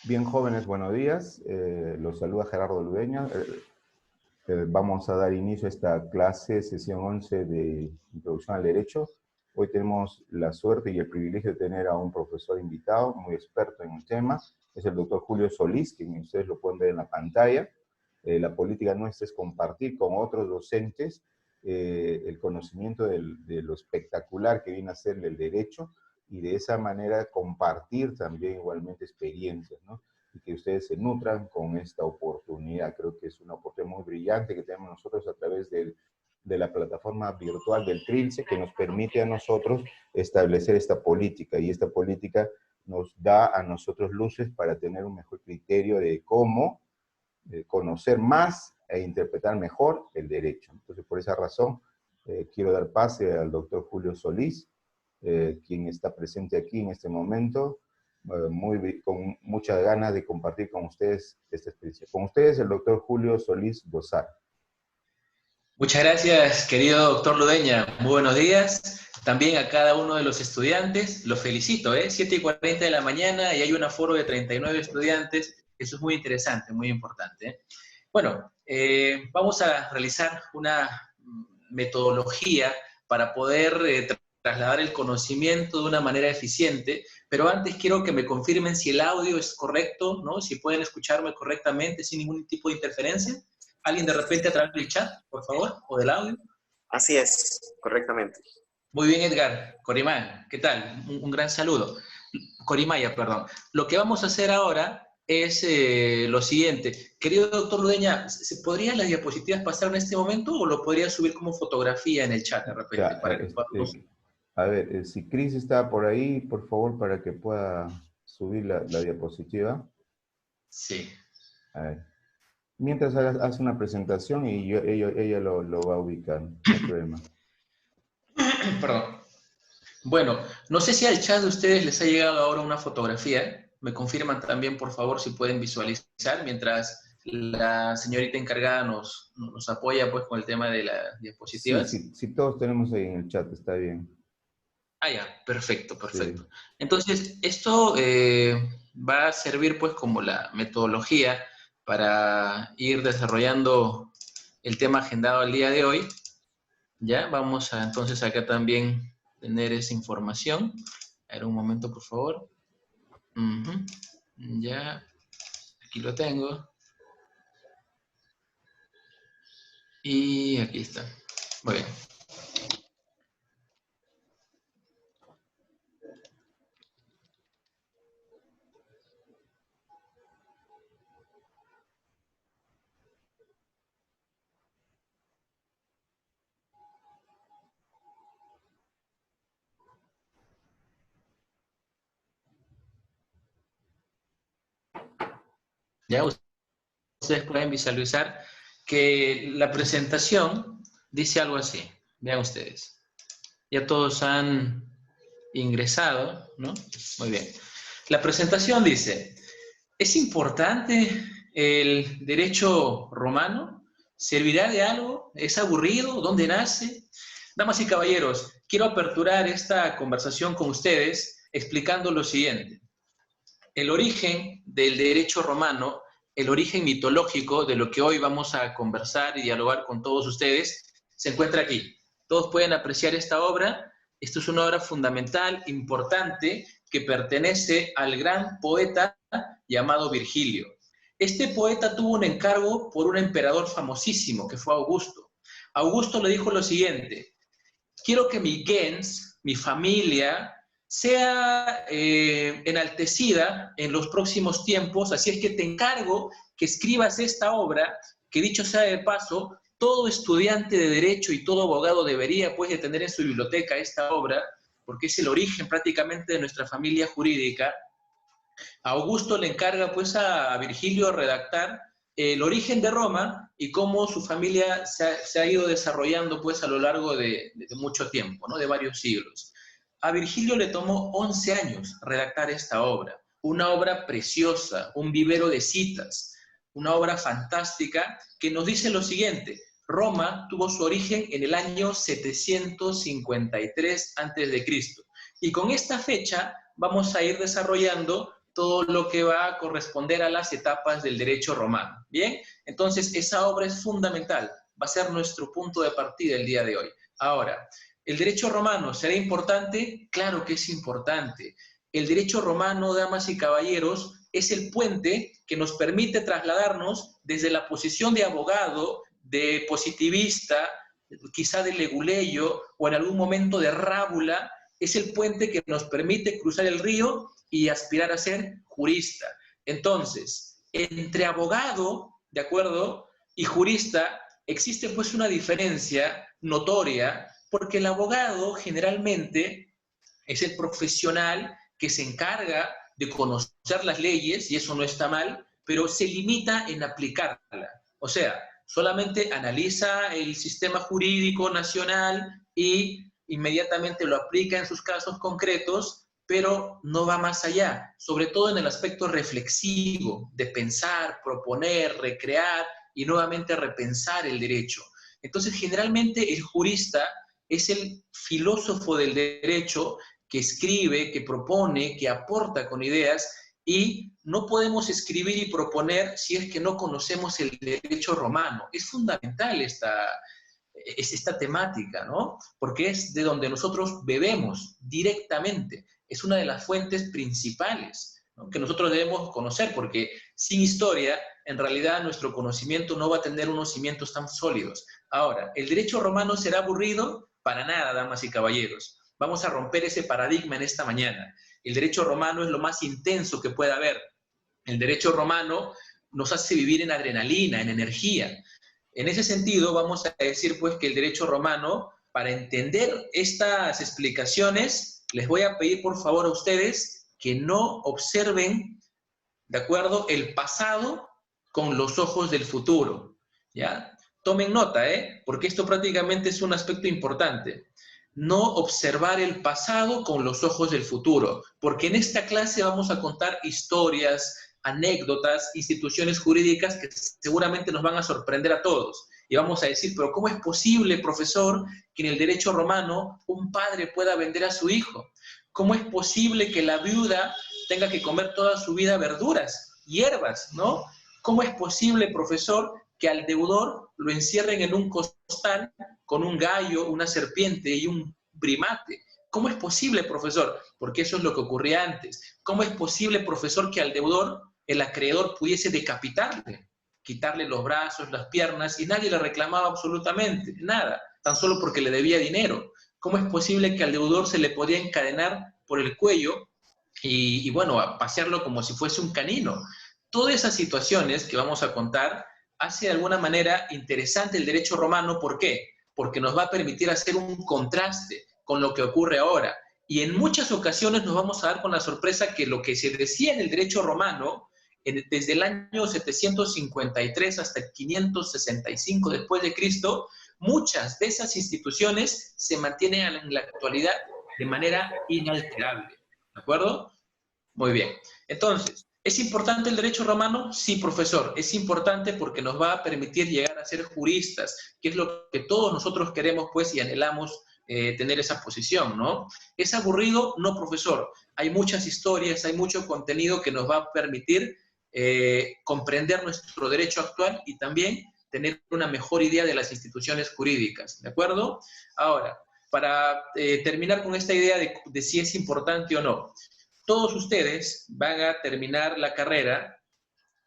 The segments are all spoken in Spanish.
Bien, jóvenes, buenos días. Los saluda Gerardo Ludeña. Vamos a dar inicio a esta clase, sesión 11 de Introducción al Derecho. Hoy tenemos la suerte y el privilegio de tener a un profesor invitado, muy experto en el tema. Es el doctor Julio Solís, quien ustedes lo pueden ver en la pantalla. La política nuestra es compartir con otros docentes el conocimiento de lo espectacular que viene a ser el derecho, y de esa manera compartir también igualmente experiencias, ¿no? Y que ustedes se nutran con esta oportunidad. Creo que es una oportunidad muy brillante que tenemos nosotros a través de la plataforma virtual del Trilce, que nos permite a nosotros establecer esta política, y esta política nos da a nosotros luces para tener un mejor criterio de cómo conocer más e interpretar mejor el derecho. Entonces, por esa razón, quiero dar pase al doctor Julio Solís, quien está presente aquí en este momento, con muchas ganas de compartir con ustedes esta experiencia. Con ustedes, el doctor Julio Solís Dosar. Muchas gracias, querido doctor Ludeña. Muy buenos días. También a cada uno de los estudiantes. Los felicito, 7:40 de la mañana y hay un aforo de 39 estudiantes. Eso es muy interesante, muy importante. Bueno, vamos a realizar una metodología para poder trasladar el conocimiento de una manera eficiente, pero antes quiero que me confirmen si el audio es correcto, ¿no? Si pueden escucharme correctamente sin ningún tipo de interferencia. ¿Alguien de repente a través del chat, por favor, o del audio? Así es, correctamente. Muy bien, Edgar. Corimán, ¿qué tal? Un gran saludo. Corimaya, perdón. Lo que vamos a hacer ahora es lo siguiente. Querido doctor Ludeña, ¿se podrían las diapositivas pasar en este momento o lo podría subir como fotografía en el chat de repente? Ya, Para que podamos... a ver, si Cris está por ahí, por favor, para que pueda subir la diapositiva. Sí. A ver. Mientras hace una presentación y ella lo va a ubicar, no hay problema. Perdón. Bueno, no sé si al chat de ustedes les ha llegado ahora una fotografía. Me confirman también, por favor, si pueden visualizar, mientras la señorita encargada nos apoya pues con el tema de las diapositivas. Sí, todos tenemos ahí en el chat, está bien. Ah, ya, perfecto. Sí. Entonces, esto va a servir pues como la metodología para ir desarrollando el tema agendado el día de hoy. Ya, vamos a entonces acá también tener esa información. A ver, un momento, por favor. Ya, aquí lo tengo. Y aquí está. Muy bien. Ya ustedes pueden visualizar que la presentación dice algo así. Vean ustedes. Ya todos han ingresado, ¿no? Muy bien. La presentación dice, ¿es importante el derecho romano? ¿Servirá de algo? ¿Es aburrido? ¿Dónde nace? Damas y caballeros, quiero aperturar esta conversación con ustedes explicando lo siguiente. El origen del derecho romano, el origen mitológico de lo que hoy vamos a conversar y dialogar con todos ustedes, se encuentra aquí. Todos pueden apreciar esta obra. Esto es una obra fundamental, importante, que pertenece al gran poeta llamado Virgilio. Este poeta tuvo un encargo por un emperador famosísimo, que fue Augusto. Augusto le dijo lo siguiente: quiero que mi gens, mi familia, sea enaltecida en los próximos tiempos, así es que te encargo que escribas esta obra, que dicho sea de paso, todo estudiante de Derecho y todo abogado debería pues de tener en su biblioteca esta obra, porque es el origen prácticamente de nuestra familia jurídica. Augusto le encarga pues a Virgilio redactar el origen de Roma y cómo su familia se ha ido desarrollando pues a lo largo de mucho tiempo, ¿no? De varios siglos. A Virgilio le tomó 11 años redactar esta obra, una obra preciosa, un vivero de citas, una obra fantástica que nos dice lo siguiente: Roma tuvo su origen en el año 753 a.C. y con esta fecha vamos a ir desarrollando todo lo que va a corresponder a las etapas del derecho romano. Bien, entonces esa obra es fundamental, va a ser nuestro punto de partida el día de hoy. Ahora, ¿el derecho romano será importante? Claro que es importante. El derecho romano, damas y caballeros, es el puente que nos permite trasladarnos desde la posición de abogado, de positivista, quizá de leguleyo o en algún momento de rábula. Es el puente que nos permite cruzar el río y aspirar a ser jurista. Entonces, entre abogado, ¿de acuerdo?, y jurista, existe pues una diferencia notoria, porque el abogado generalmente es el profesional que se encarga de conocer las leyes, y eso no está mal, pero se limita en aplicarla. O sea, solamente analiza el sistema jurídico nacional y inmediatamente lo aplica en sus casos concretos, pero no va más allá, sobre todo en el aspecto reflexivo, de pensar, proponer, recrear y nuevamente repensar el derecho. Entonces, generalmente el jurista es el filósofo del derecho que escribe, que propone, que aporta con ideas, y no podemos escribir y proponer si es que no conocemos el derecho romano. Es fundamental esta temática, ¿no? Porque es de donde nosotros bebemos directamente. Es una de las fuentes principales, ¿no?, que nosotros debemos conocer, porque sin historia, en realidad, nuestro conocimiento no va a tener unos cimientos tan sólidos. Ahora, ¿el derecho romano será aburrido? Para nada, damas y caballeros. Vamos a romper ese paradigma en esta mañana. El derecho romano es lo más intenso que pueda haber. El derecho romano nos hace vivir en adrenalina, en energía. En ese sentido, vamos a decir pues que el derecho romano, para entender estas explicaciones, les voy a pedir por favor a ustedes que no observen, ¿de acuerdo?, el pasado con los ojos del futuro, ¿ya? Tomen nota, porque esto prácticamente es un aspecto importante. No observar el pasado con los ojos del futuro, porque en esta clase vamos a contar historias, anécdotas, instituciones jurídicas que seguramente nos van a sorprender a todos. Y vamos a decir, pero ¿cómo es posible, profesor, que en el derecho romano un padre pueda vender a su hijo? ¿Cómo es posible que la viuda tenga que comer toda su vida verduras, hierbas, ¿no? ¿Cómo es posible, profesor, que al deudor lo encierren en un costal con un gallo, una serpiente y un primate? ¿Cómo es posible, profesor? Porque eso es lo que ocurría antes. ¿Cómo es posible, profesor, que al deudor el acreedor pudiese decapitarle, quitarle los brazos, las piernas, y nadie le reclamaba absolutamente nada, tan solo porque le debía dinero? ¿Cómo es posible que al deudor se le podía encadenar por el cuello y bueno, a pasearlo como si fuese un canino? Todas esas situaciones que vamos a contar hace de alguna manera interesante el derecho romano. ¿Por qué? Porque nos va a permitir hacer un contraste con lo que ocurre ahora. Y en muchas ocasiones nos vamos a dar con la sorpresa que lo que se decía en el derecho romano, desde el año 753 hasta el 565 después de Cristo, muchas de esas instituciones se mantienen en la actualidad de manera inalterable. ¿De acuerdo? Muy bien. Entonces, ¿es importante el derecho romano? Sí, profesor, es importante porque nos va a permitir llegar a ser juristas, que es lo que todos nosotros queremos, pues, y anhelamos tener esa posición, ¿no? ¿Es aburrido? No, profesor. Hay muchas historias, hay mucho contenido que nos va a permitir comprender nuestro derecho actual y también tener una mejor idea de las instituciones jurídicas, ¿de acuerdo? Ahora, para terminar con esta idea de si es importante o no, todos ustedes van a terminar la carrera,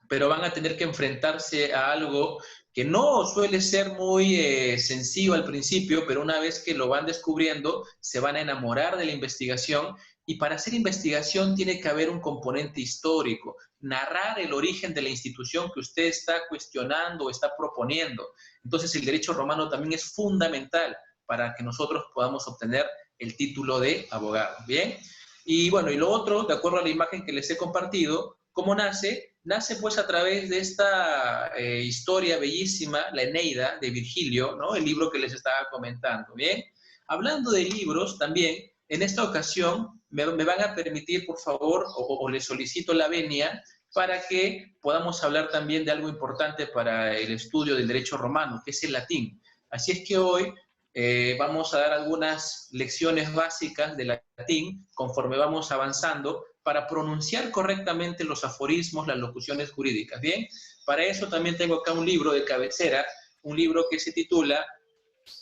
pero van a tener que enfrentarse a algo que no suele ser muy sencillo al principio, pero una vez que lo van descubriendo, se van a enamorar de la investigación, y para hacer investigación tiene que haber un componente histórico, narrar el origen de la institución que usted está cuestionando o está proponiendo. Entonces el derecho romano también es fundamental para que nosotros podamos obtener el título de abogado. ¿Bien? Y bueno, y lo otro, de acuerdo a la imagen que les he compartido, ¿cómo nace? Nace pues a través de esta historia bellísima, la Eneida de Virgilio, ¿no? El libro que les estaba comentando, ¿bien? Hablando de libros también, en esta ocasión me van a permitir, por favor, o les solicito la venia para que podamos hablar también de algo importante para el estudio del derecho romano, que es el latín. Así es que hoy vamos a dar algunas lecciones básicas de latín conforme vamos avanzando para pronunciar correctamente los aforismos, las locuciones jurídicas. Bien, para eso también tengo acá un libro de cabecera, un libro que se titula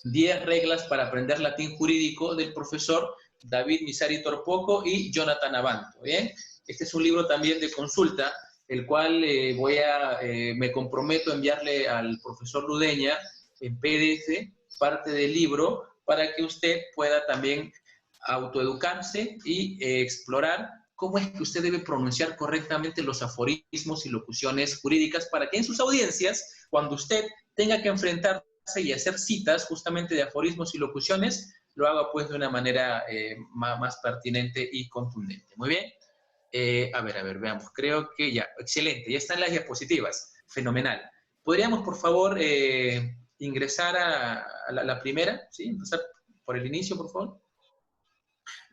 10 reglas para aprender latín jurídico, del profesor David Misari Torpoco y Jonathan Abanto. Bien, este es un libro también de consulta, el cual me comprometo a enviarle al profesor Ludeña en PDF parte del libro para que usted pueda también autoeducarse y explorar cómo es que usted debe pronunciar correctamente los aforismos y locuciones jurídicas para que en sus audiencias, cuando usted tenga que enfrentarse y hacer citas justamente de aforismos y locuciones, lo haga pues de una manera más pertinente y contundente. Muy bien. A ver, veamos. Creo que ya, excelente. Ya están las diapositivas. Fenomenal. ¿Podríamos, por favor, ingresar a la primera? ¿Sí? Empezar por el inicio, por favor.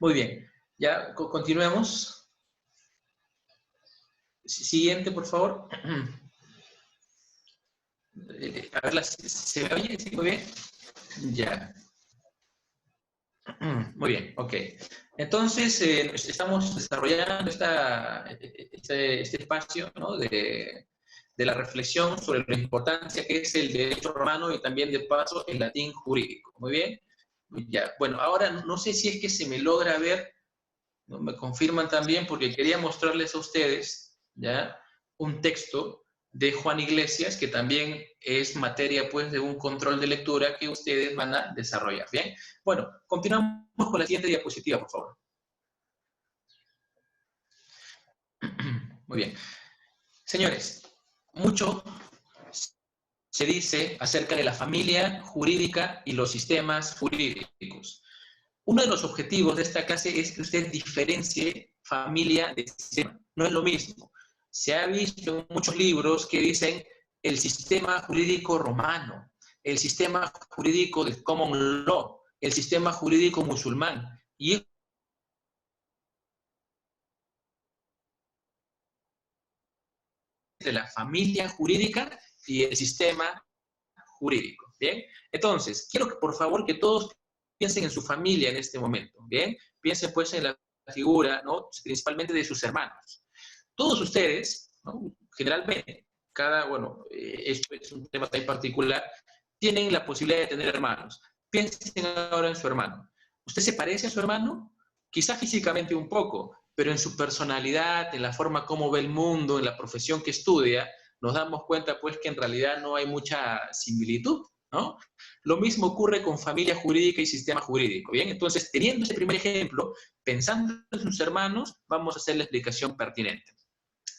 Muy bien. Ya, continuemos. Siguiente, por favor. A ver, ¿se ve bien? ¿Sí? Muy bien. Ya. Muy bien, ok. Entonces, estamos desarrollando este espacio, ¿no?, de la reflexión sobre la importancia que es el derecho romano y también, de paso, el latín jurídico. Muy bien. Ya. Bueno, ahora no sé si es que se me logra ver, ¿no? Me confirman también, porque quería mostrarles a ustedes, ¿ya?, un texto de Juan Iglesias, que también es materia, pues, de un control de lectura que ustedes van a desarrollar. Bien. Bueno, continuamos con la siguiente diapositiva, por favor. Muy bien. Señores, mucho se dice acerca de la familia jurídica y los sistemas jurídicos. Uno de los objetivos de esta clase es que usted diferencie familia de sistema. No es lo mismo. Se ha visto en muchos libros que dicen el sistema jurídico romano, el sistema jurídico del common law, el sistema jurídico musulmán. Y de la familia jurídica y el sistema jurídico. Bien, entonces, quiero que por favor que todos piensen en su familia en este momento. Bien, piensen pues en la figura, ¿no?, principalmente de sus hermanos. Todos ustedes, ¿no?, generalmente, esto es un tema tan particular, tienen la posibilidad de tener hermanos. Piensen ahora en su hermano. ¿Usted se parece a su hermano? Quizá físicamente un poco, pero en su personalidad, en la forma como ve el mundo, en la profesión que estudia, nos damos cuenta pues que en realidad no hay mucha similitud, ¿no? Lo mismo ocurre con familia jurídica y sistema jurídico. Bien, entonces, teniendo ese primer ejemplo, pensando en sus hermanos, vamos a hacer la explicación pertinente.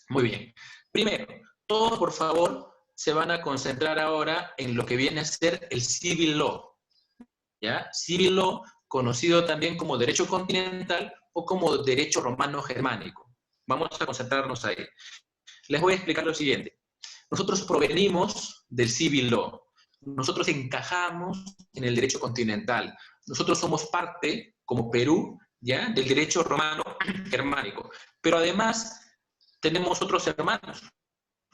Muy bien. Primero, todos por favor se van a concentrar ahora en lo que viene a ser el civil law. ¿Ya? Civil law, conocido también como derecho continental o como derecho romano germánico. Vamos a concentrarnos ahí. Les voy a explicar lo siguiente. Nosotros provenimos del civil law. Nosotros encajamos en el derecho continental. Nosotros somos parte, como Perú, ¿ya?, del derecho romano germánico. Pero además tenemos otros hermanos,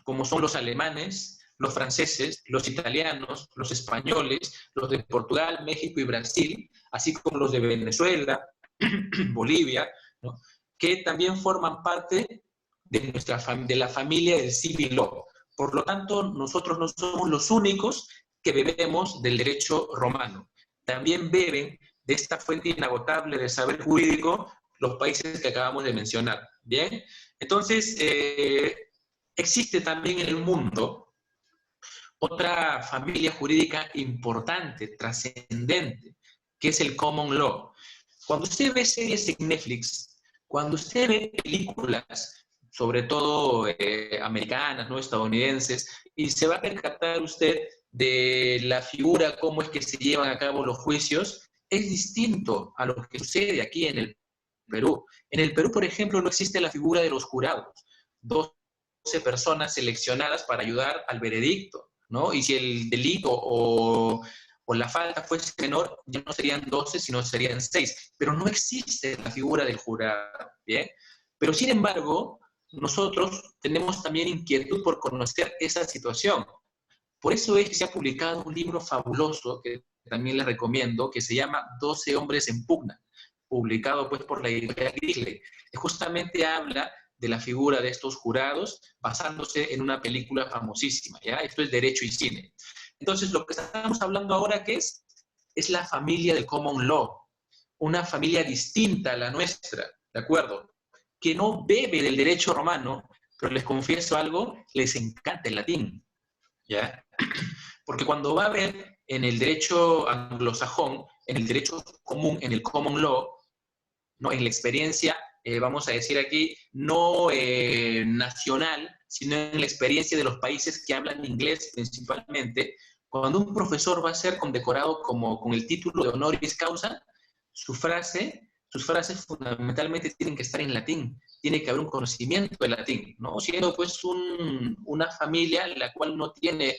como son los alemanes, los franceses, los italianos, los españoles, los de Portugal, México y Brasil, así como los de Venezuela, Bolivia, ¿no?, que también forman parte de la familia del civil law. Por lo tanto, nosotros no somos los únicos que bebemos del derecho romano. También beben de esta fuente inagotable de saber jurídico los países que acabamos de mencionar. Bien, entonces, existe también en el mundo otra familia jurídica importante, trascendente, que es el common law. Cuando usted ve series en Netflix, cuando usted ve películas, sobre todo americanas, ¿no?, estadounidenses, y se va a percatar usted de la figura, cómo es que se llevan a cabo los juicios, es distinto a lo que sucede aquí en el Perú. En el Perú, por ejemplo, no existe la figura de los jurados, 12 personas seleccionadas para ayudar al veredicto, ¿no? Y si el delito o la falta fuese menor, ya no serían 12, sino serían 6. Pero no existe la figura del jurado, ¿bien? Pero sin embargo, nosotros tenemos también inquietud por conocer esa situación. Por eso es que se ha publicado un libro fabuloso que también les recomiendo, que se llama 12 hombres en pugna, publicado pues por la editorial Grisley. Justamente habla de la figura de estos jurados basándose en una película famosísima, ¿ya? Esto es derecho y cine. Entonces, lo que estamos hablando ahora, ¿qué es? Es la familia del common law, una familia distinta a la nuestra, ¿de acuerdo? Que no bebe del derecho romano, pero les confieso algo, les encanta el latín, ¿ya? Porque cuando va a ver en el derecho anglosajón, en el derecho común, en el common law, ¿no? En la experiencia, vamos a decir aquí, no nacional, sino en la experiencia de los países que hablan inglés principalmente, cuando un profesor va a ser condecorado como, con el título de honoris causa, sus frases fundamentalmente tienen que estar en latín, tiene que haber un conocimiento de latín, ¿no? Siendo pues una familia la cual no tiene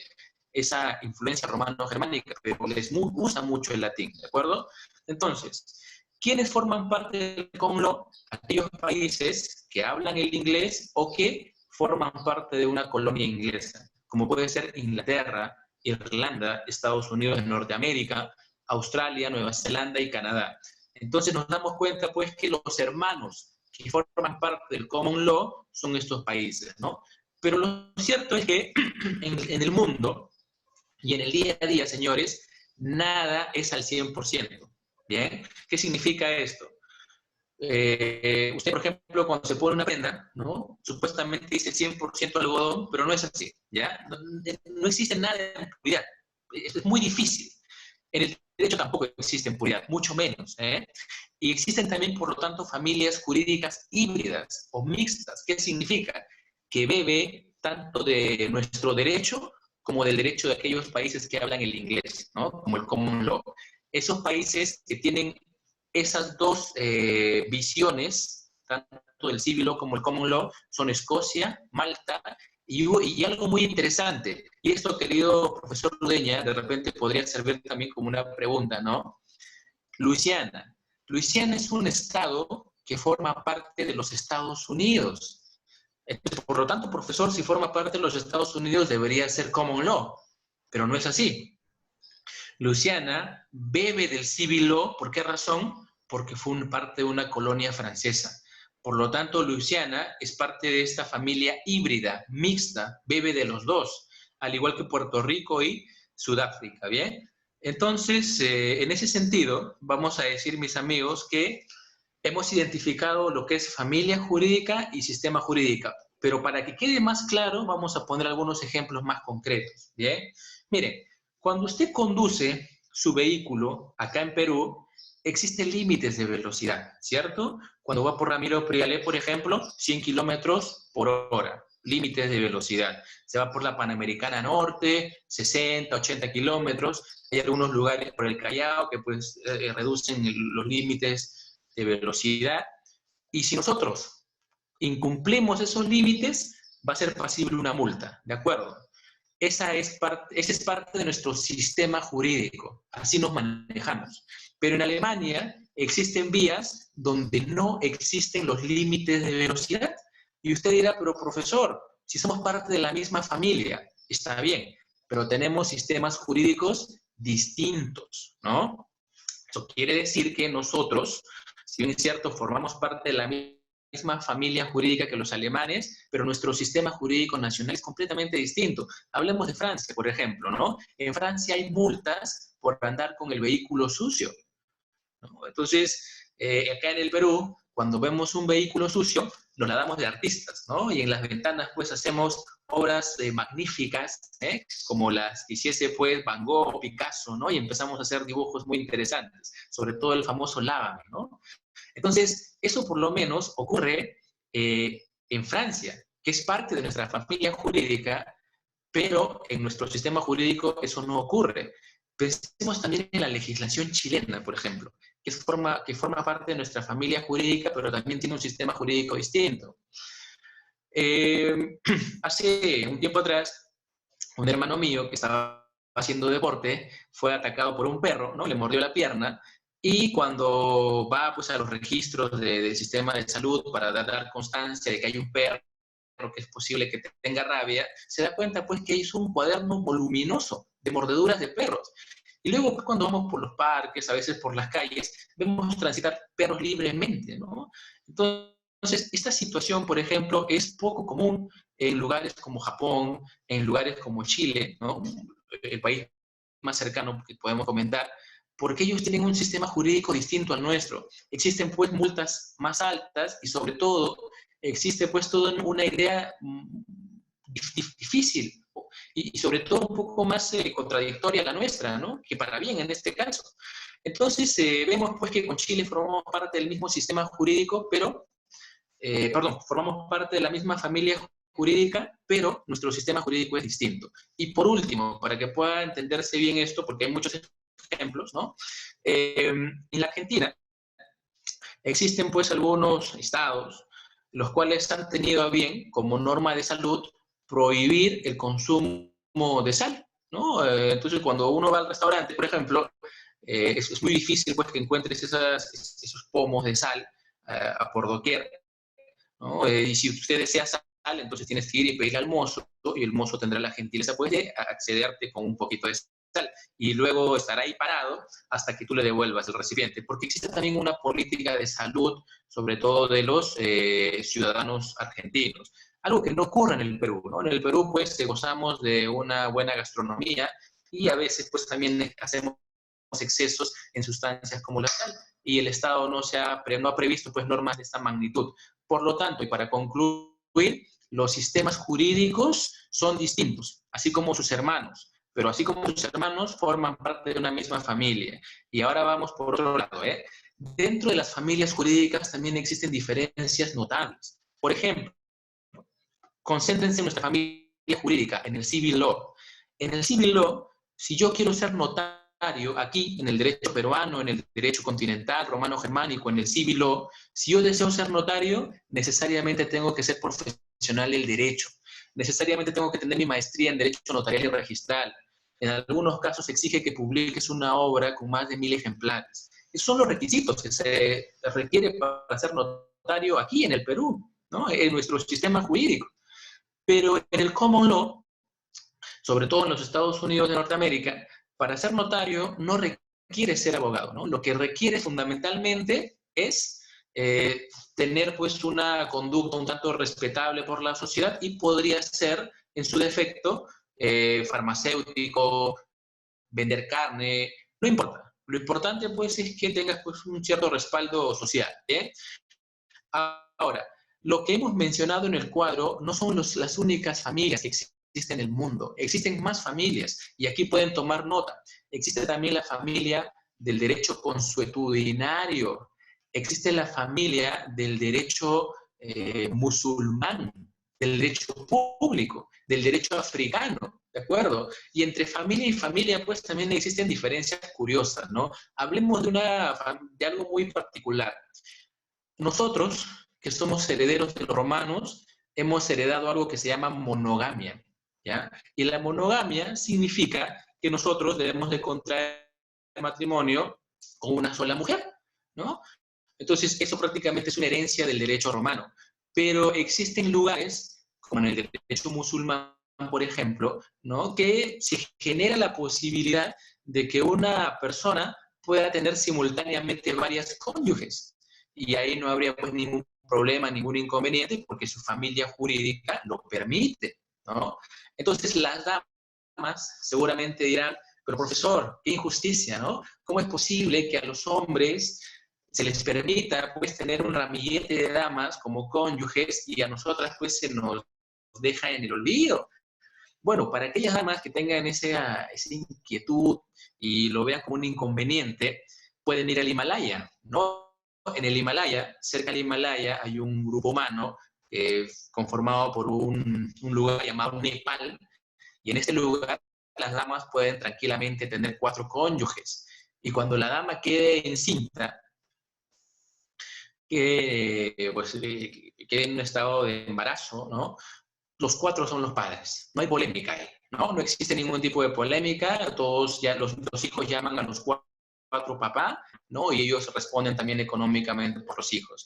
esa influencia romano-germánica, pero les usa mucho el latín, ¿de acuerdo? Entonces, ¿quiénes forman parte del common law? Aquellos países que hablan el inglés o que forman parte de una colonia inglesa, como puede ser Inglaterra, Irlanda, Estados Unidos de Norteamérica, Australia, Nueva Zelanda y Canadá. Entonces nos damos cuenta pues que los hermanos que forman parte del common law son estos países, ¿no? Pero lo cierto es que en el mundo y en el día a día, señores, nada es al 100%. ¿Bien? ¿Qué significa esto? Usted, por ejemplo, cuando se pone una prenda, ¿no? Supuestamente dice 100% algodón, pero no es así, ¿ya? No existe nada de puridad. Es muy difícil. En el derecho tampoco existe puridad, mucho menos, ¿eh? Y existen también, por lo tanto, familias jurídicas híbridas o mixtas. ¿Qué significa? Que bebe tanto de nuestro derecho como del derecho de aquellos países que hablan el inglés, ¿no? Como el common law. Esos países que tienen esas dos visiones, tanto el civil law como el common law, son Escocia, Malta y algo muy interesante. Y esto, querido profesor Ludeña, de repente podría servir también como una pregunta, ¿no? Luisiana. Luisiana es un estado que forma parte de los Estados Unidos. Entonces, por lo tanto, profesor, si forma parte de los Estados Unidos debería ser common law, pero no es así. Luisiana bebe del civil law, ¿por qué razón? Porque fue parte de una colonia francesa. Por lo tanto, Luisiana es parte de esta familia híbrida, mixta, bebe de los dos, al igual que Puerto Rico y Sudáfrica, ¿bien? Entonces, en ese sentido, vamos a decir, mis amigos, que hemos identificado lo que es familia jurídica y sistema jurídica, pero para que quede más claro, vamos a poner algunos ejemplos más concretos, ¿bien? Miren, cuando usted conduce su vehículo acá en Perú, existen límites de velocidad, ¿cierto? Cuando va por Ramiro Prialé, por ejemplo, 100 kilómetros por hora, límites de velocidad. Se va por la Panamericana Norte, 60, 80 kilómetros. Hay algunos lugares por el Callao que pues reducen los límites de velocidad. Y si nosotros incumplimos esos límites, va a ser pasible una multa, ¿de acuerdo? Esa es parte de nuestro sistema jurídico, así nos manejamos. Pero en Alemania existen vías donde no existen los límites de velocidad. Y usted dirá, pero profesor, si somos parte de la misma familia, está bien, pero tenemos sistemas jurídicos distintos, ¿no? Eso quiere decir que nosotros, si bien es cierto, formamos parte de la misma familia jurídica que los alemanes, pero nuestro sistema jurídico nacional es completamente distinto. Hablemos de Francia, por ejemplo, ¿no? En Francia hay multas por andar con el vehículo sucio, ¿no? Entonces, acá en el Perú, cuando vemos un vehículo sucio, nos la damos de artistas, ¿no? Y en las ventanas, pues, hacemos obras magníficas, como las que hiciese, pues, Van Gogh o Picasso, ¿no? Y empezamos a hacer dibujos muy interesantes, sobre todo el famoso Lávame, ¿no? Entonces, eso por lo menos ocurre en Francia, que es parte de nuestra familia jurídica, pero en nuestro sistema jurídico eso no ocurre. Pensemos también en la legislación chilena, por ejemplo, que forma parte de nuestra familia jurídica, pero también tiene un sistema jurídico distinto. Hace un tiempo atrás, un hermano mío que estaba haciendo deporte fue atacado por un perro, ¿no? Le mordió la pierna, y cuando va pues, a los registros del sistema de salud para dar constancia de que hay un perro que es posible que tenga rabia, se da cuenta pues que hizo un cuaderno voluminoso de mordeduras de perros. Y luego pues, cuando vamos por los parques, a veces por las calles, vemos transitar perros libremente, ¿no? Entonces, esta situación, por ejemplo, es poco común en lugares como Japón, en lugares como Chile, ¿no? El país más cercano que podemos comentar, porque ellos tienen un sistema jurídico distinto al nuestro. Existen pues multas más altas y sobre todo existe pues toda una idea difícil y sobre todo un poco más contradictoria a la nuestra, ¿no? Que para bien en este caso. Entonces vemos pues que con Chile formamos parte del mismo sistema jurídico, pero, perdón, formamos parte de la misma familia jurídica, pero nuestro sistema jurídico es distinto. Y por último, para que pueda entenderse bien esto, porque hay muchos ejemplos, ¿no? En la Argentina existen pues algunos estados los cuales han tenido a bien, como norma de salud, prohibir el consumo de sal, ¿no? Entonces, cuando uno va al restaurante, por ejemplo, es muy difícil pues que encuentres esos pomos de sal por doquier, ¿no? Y si usted desea sal, entonces tienes que ir y pedirle al mozo, y el mozo tendrá la gentileza pues, de accederte con un poquito de sal, y luego estará ahí parado hasta que tú le devuelvas el recipiente, porque existe también una política de salud, sobre todo de los ciudadanos argentinos, algo que no ocurre en el Perú, ¿no? En el Perú, pues, gozamos de una buena gastronomía y a veces, pues, también hacemos excesos en sustancias como la sal, y el Estado no ha previsto, pues, normas de esta magnitud. Por lo tanto, y para concluir, los sistemas jurídicos son distintos, así como sus hermanos, pero así como sus hermanos forman parte de una misma familia. Y ahora vamos por otro lado, ¿eh? Dentro de las familias jurídicas también existen diferencias notables. Por ejemplo, concéntrense en nuestra familia jurídica, en el civil law. En el civil law, si yo quiero ser notario aquí, en el derecho peruano, en el derecho continental, romano-germánico, en el civil law, si yo deseo ser notario, necesariamente tengo que ser profesional del derecho. Necesariamente tengo que tener mi maestría en derecho notarial y registral. En algunos casos se exige que publiques una obra con más de 1000 ejemplares. Esos son los requisitos que se requiere para ser notario aquí en el Perú, ¿no? En nuestro sistema jurídico. Pero en el common law, sobre todo en los Estados Unidos de Norteamérica, para ser notario no requiere ser abogado, ¿no? Lo que requiere fundamentalmente es tener pues una conducta un tanto respetable por la sociedad y podría ser, en su defecto, farmacéutico, vender carne, no importa. Lo importante pues es que tengas pues un cierto respaldo social, ¿eh? Ahora, lo que hemos mencionado en el cuadro no son las únicas familias que existen en el mundo. Existen más familias y aquí pueden tomar nota. Existe también la familia del derecho consuetudinario. Existe la familia del derecho musulmán, del derecho público, del derecho africano, ¿de acuerdo? Y entre familia y familia, pues también existen diferencias curiosas, ¿no? Hablemos de algo muy particular. Nosotros, que somos herederos de los romanos, hemos heredado algo que se llama monogamia, ¿ya? Y la monogamia significa que nosotros debemos de contraer matrimonio con una sola mujer, ¿no? Entonces, eso prácticamente es una herencia del derecho romano. Pero existen lugares, como en el derecho musulmán, por ejemplo, ¿no? Que se genera la posibilidad de que una persona pueda tener simultáneamente varias cónyuges. Y ahí no habría pues ningún problema, ningún inconveniente, porque su familia jurídica lo permite, ¿no? Entonces las damas seguramente dirán, pero profesor, qué injusticia, ¿no? ¿Cómo es posible que a los hombres se les permita pues tener un ramillete de damas como cónyuges y a nosotras pues se nos deja en el olvido? Bueno, para aquellas damas que tengan esa inquietud y lo vean como un inconveniente, pueden ir al Himalaya, ¿no? En el Himalaya, cerca del Himalaya, hay un grupo humano conformado por un lugar llamado Nepal, y en este lugar las damas pueden tranquilamente tener 4 cónyuges. Y cuando la dama quede encinta, quede en un estado de embarazo, ¿no? Los 4 son los padres. No hay polémica ahí, ¿no? No existe ningún tipo de polémica. Todos ya los hijos llaman a los 4 papá, ¿no? Y ellos responden también económicamente por los hijos.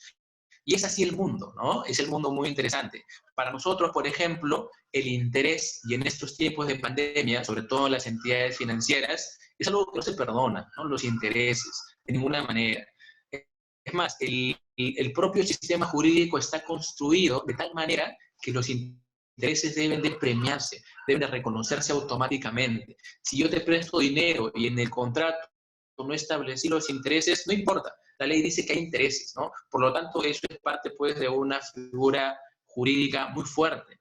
Y es así el mundo, ¿no? Es el mundo muy interesante. Para nosotros, por ejemplo, el interés, y en estos tiempos de pandemia, sobre todo las entidades financieras, es algo que no se perdona, ¿no? Los intereses, de ninguna manera. Es más, el propio sistema jurídico está construido de tal manera que los intereses deben de premiarse, deben de reconocerse automáticamente. Si yo te presto dinero y en el contrato no establecí los intereses, no importa, la ley dice que hay intereses, ¿no? Por lo tanto, eso es parte, pues, de una figura jurídica muy fuerte.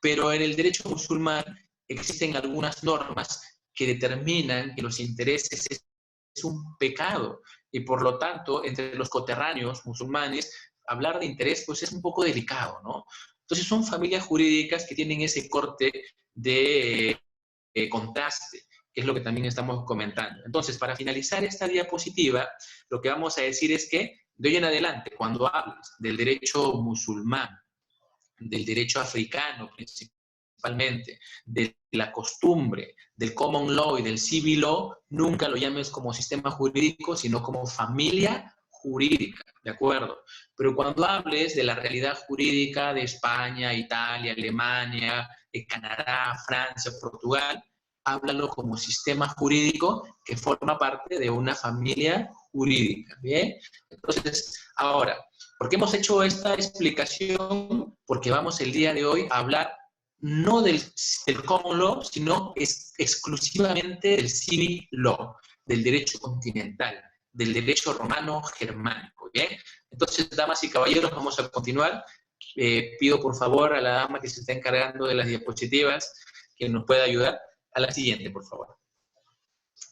Pero en el derecho musulmán existen algunas normas que determinan que los intereses es un pecado, y por lo tanto, entre los coterráneos musulmanes, hablar de interés, pues, es un poco delicado, ¿no? Entonces, son familias jurídicas que tienen ese corte de contraste, que es lo que también estamos comentando. Entonces, para finalizar esta diapositiva, lo que vamos a decir es que, de hoy en adelante, cuando hables del derecho musulmán, del derecho africano principalmente, de la costumbre, del common law y del civil law, nunca lo llames como sistema jurídico, sino como familia jurídica, ¿de acuerdo? Pero cuando hables de la realidad jurídica de España, Italia, Alemania, Canadá, Francia, Portugal, háblalo como sistema jurídico que forma parte de una familia jurídica, ¿bien? Entonces, ahora, ¿por qué hemos hecho esta explicación? Porque vamos el día de hoy a hablar no del common law, sino exclusivamente del civil law, del derecho continental, del derecho romano germánico, ¿bien? Entonces, damas y caballeros, vamos a continuar. Pido por favor a la dama que se está encargando de las diapositivas que nos pueda ayudar. A la siguiente, por favor.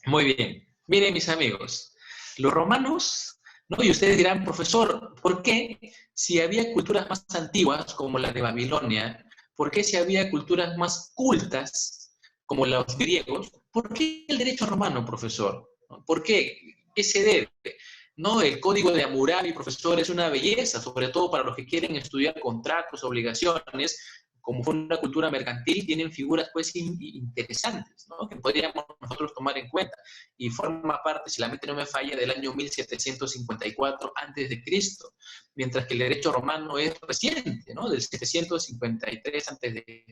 Muy bien. Miren, mis amigos, los romanos, ¿no? Y ustedes dirán, profesor, ¿por qué si había culturas más antiguas, como la de Babilonia, por qué si había culturas más cultas, como los griegos, por qué el derecho romano, profesor? ¿Por qué? ¿Qué se debe? No, el código de Hammurabi, profesor, es una belleza, sobre todo para los que quieren estudiar contratos, obligaciones. Como fue una cultura mercantil, tienen figuras, pues, interesantes, ¿no? Que podríamos nosotros tomar en cuenta. Y forma parte, si la mente no me falla, del año 1754 a.C., mientras que el derecho romano es reciente, ¿no? Del 753 a.C.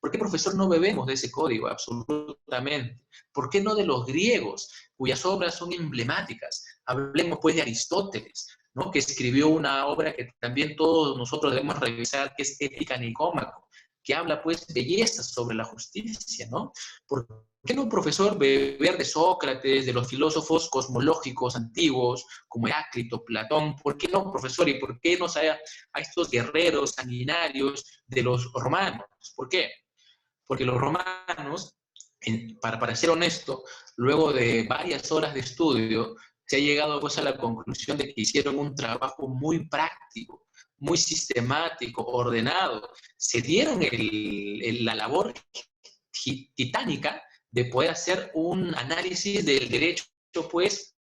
¿Por qué, profesor, no bebemos de ese código? Absolutamente. ¿Por qué no de los griegos, cuyas obras son emblemáticas? Hablemos, pues, de Aristóteles, ¿no? Que escribió una obra que también todos nosotros debemos revisar, que es Ética Nicómaco, que habla, pues, bellezas sobre la justicia, ¿no? ¿Por qué no, profesor, beber de Sócrates, de los filósofos cosmológicos antiguos, como Heráclito, Platón? ¿Por qué no, profesor? ¿Y por qué no a estos guerreros sanguinarios de los romanos? ¿Por qué? Porque los romanos, para ser honesto, luego de varias horas de estudio, se ha llegado, pues, a la conclusión de que hicieron un trabajo muy práctico, muy sistemático, ordenado. Se dieron la labor titánica de poder hacer un análisis del derecho, pues,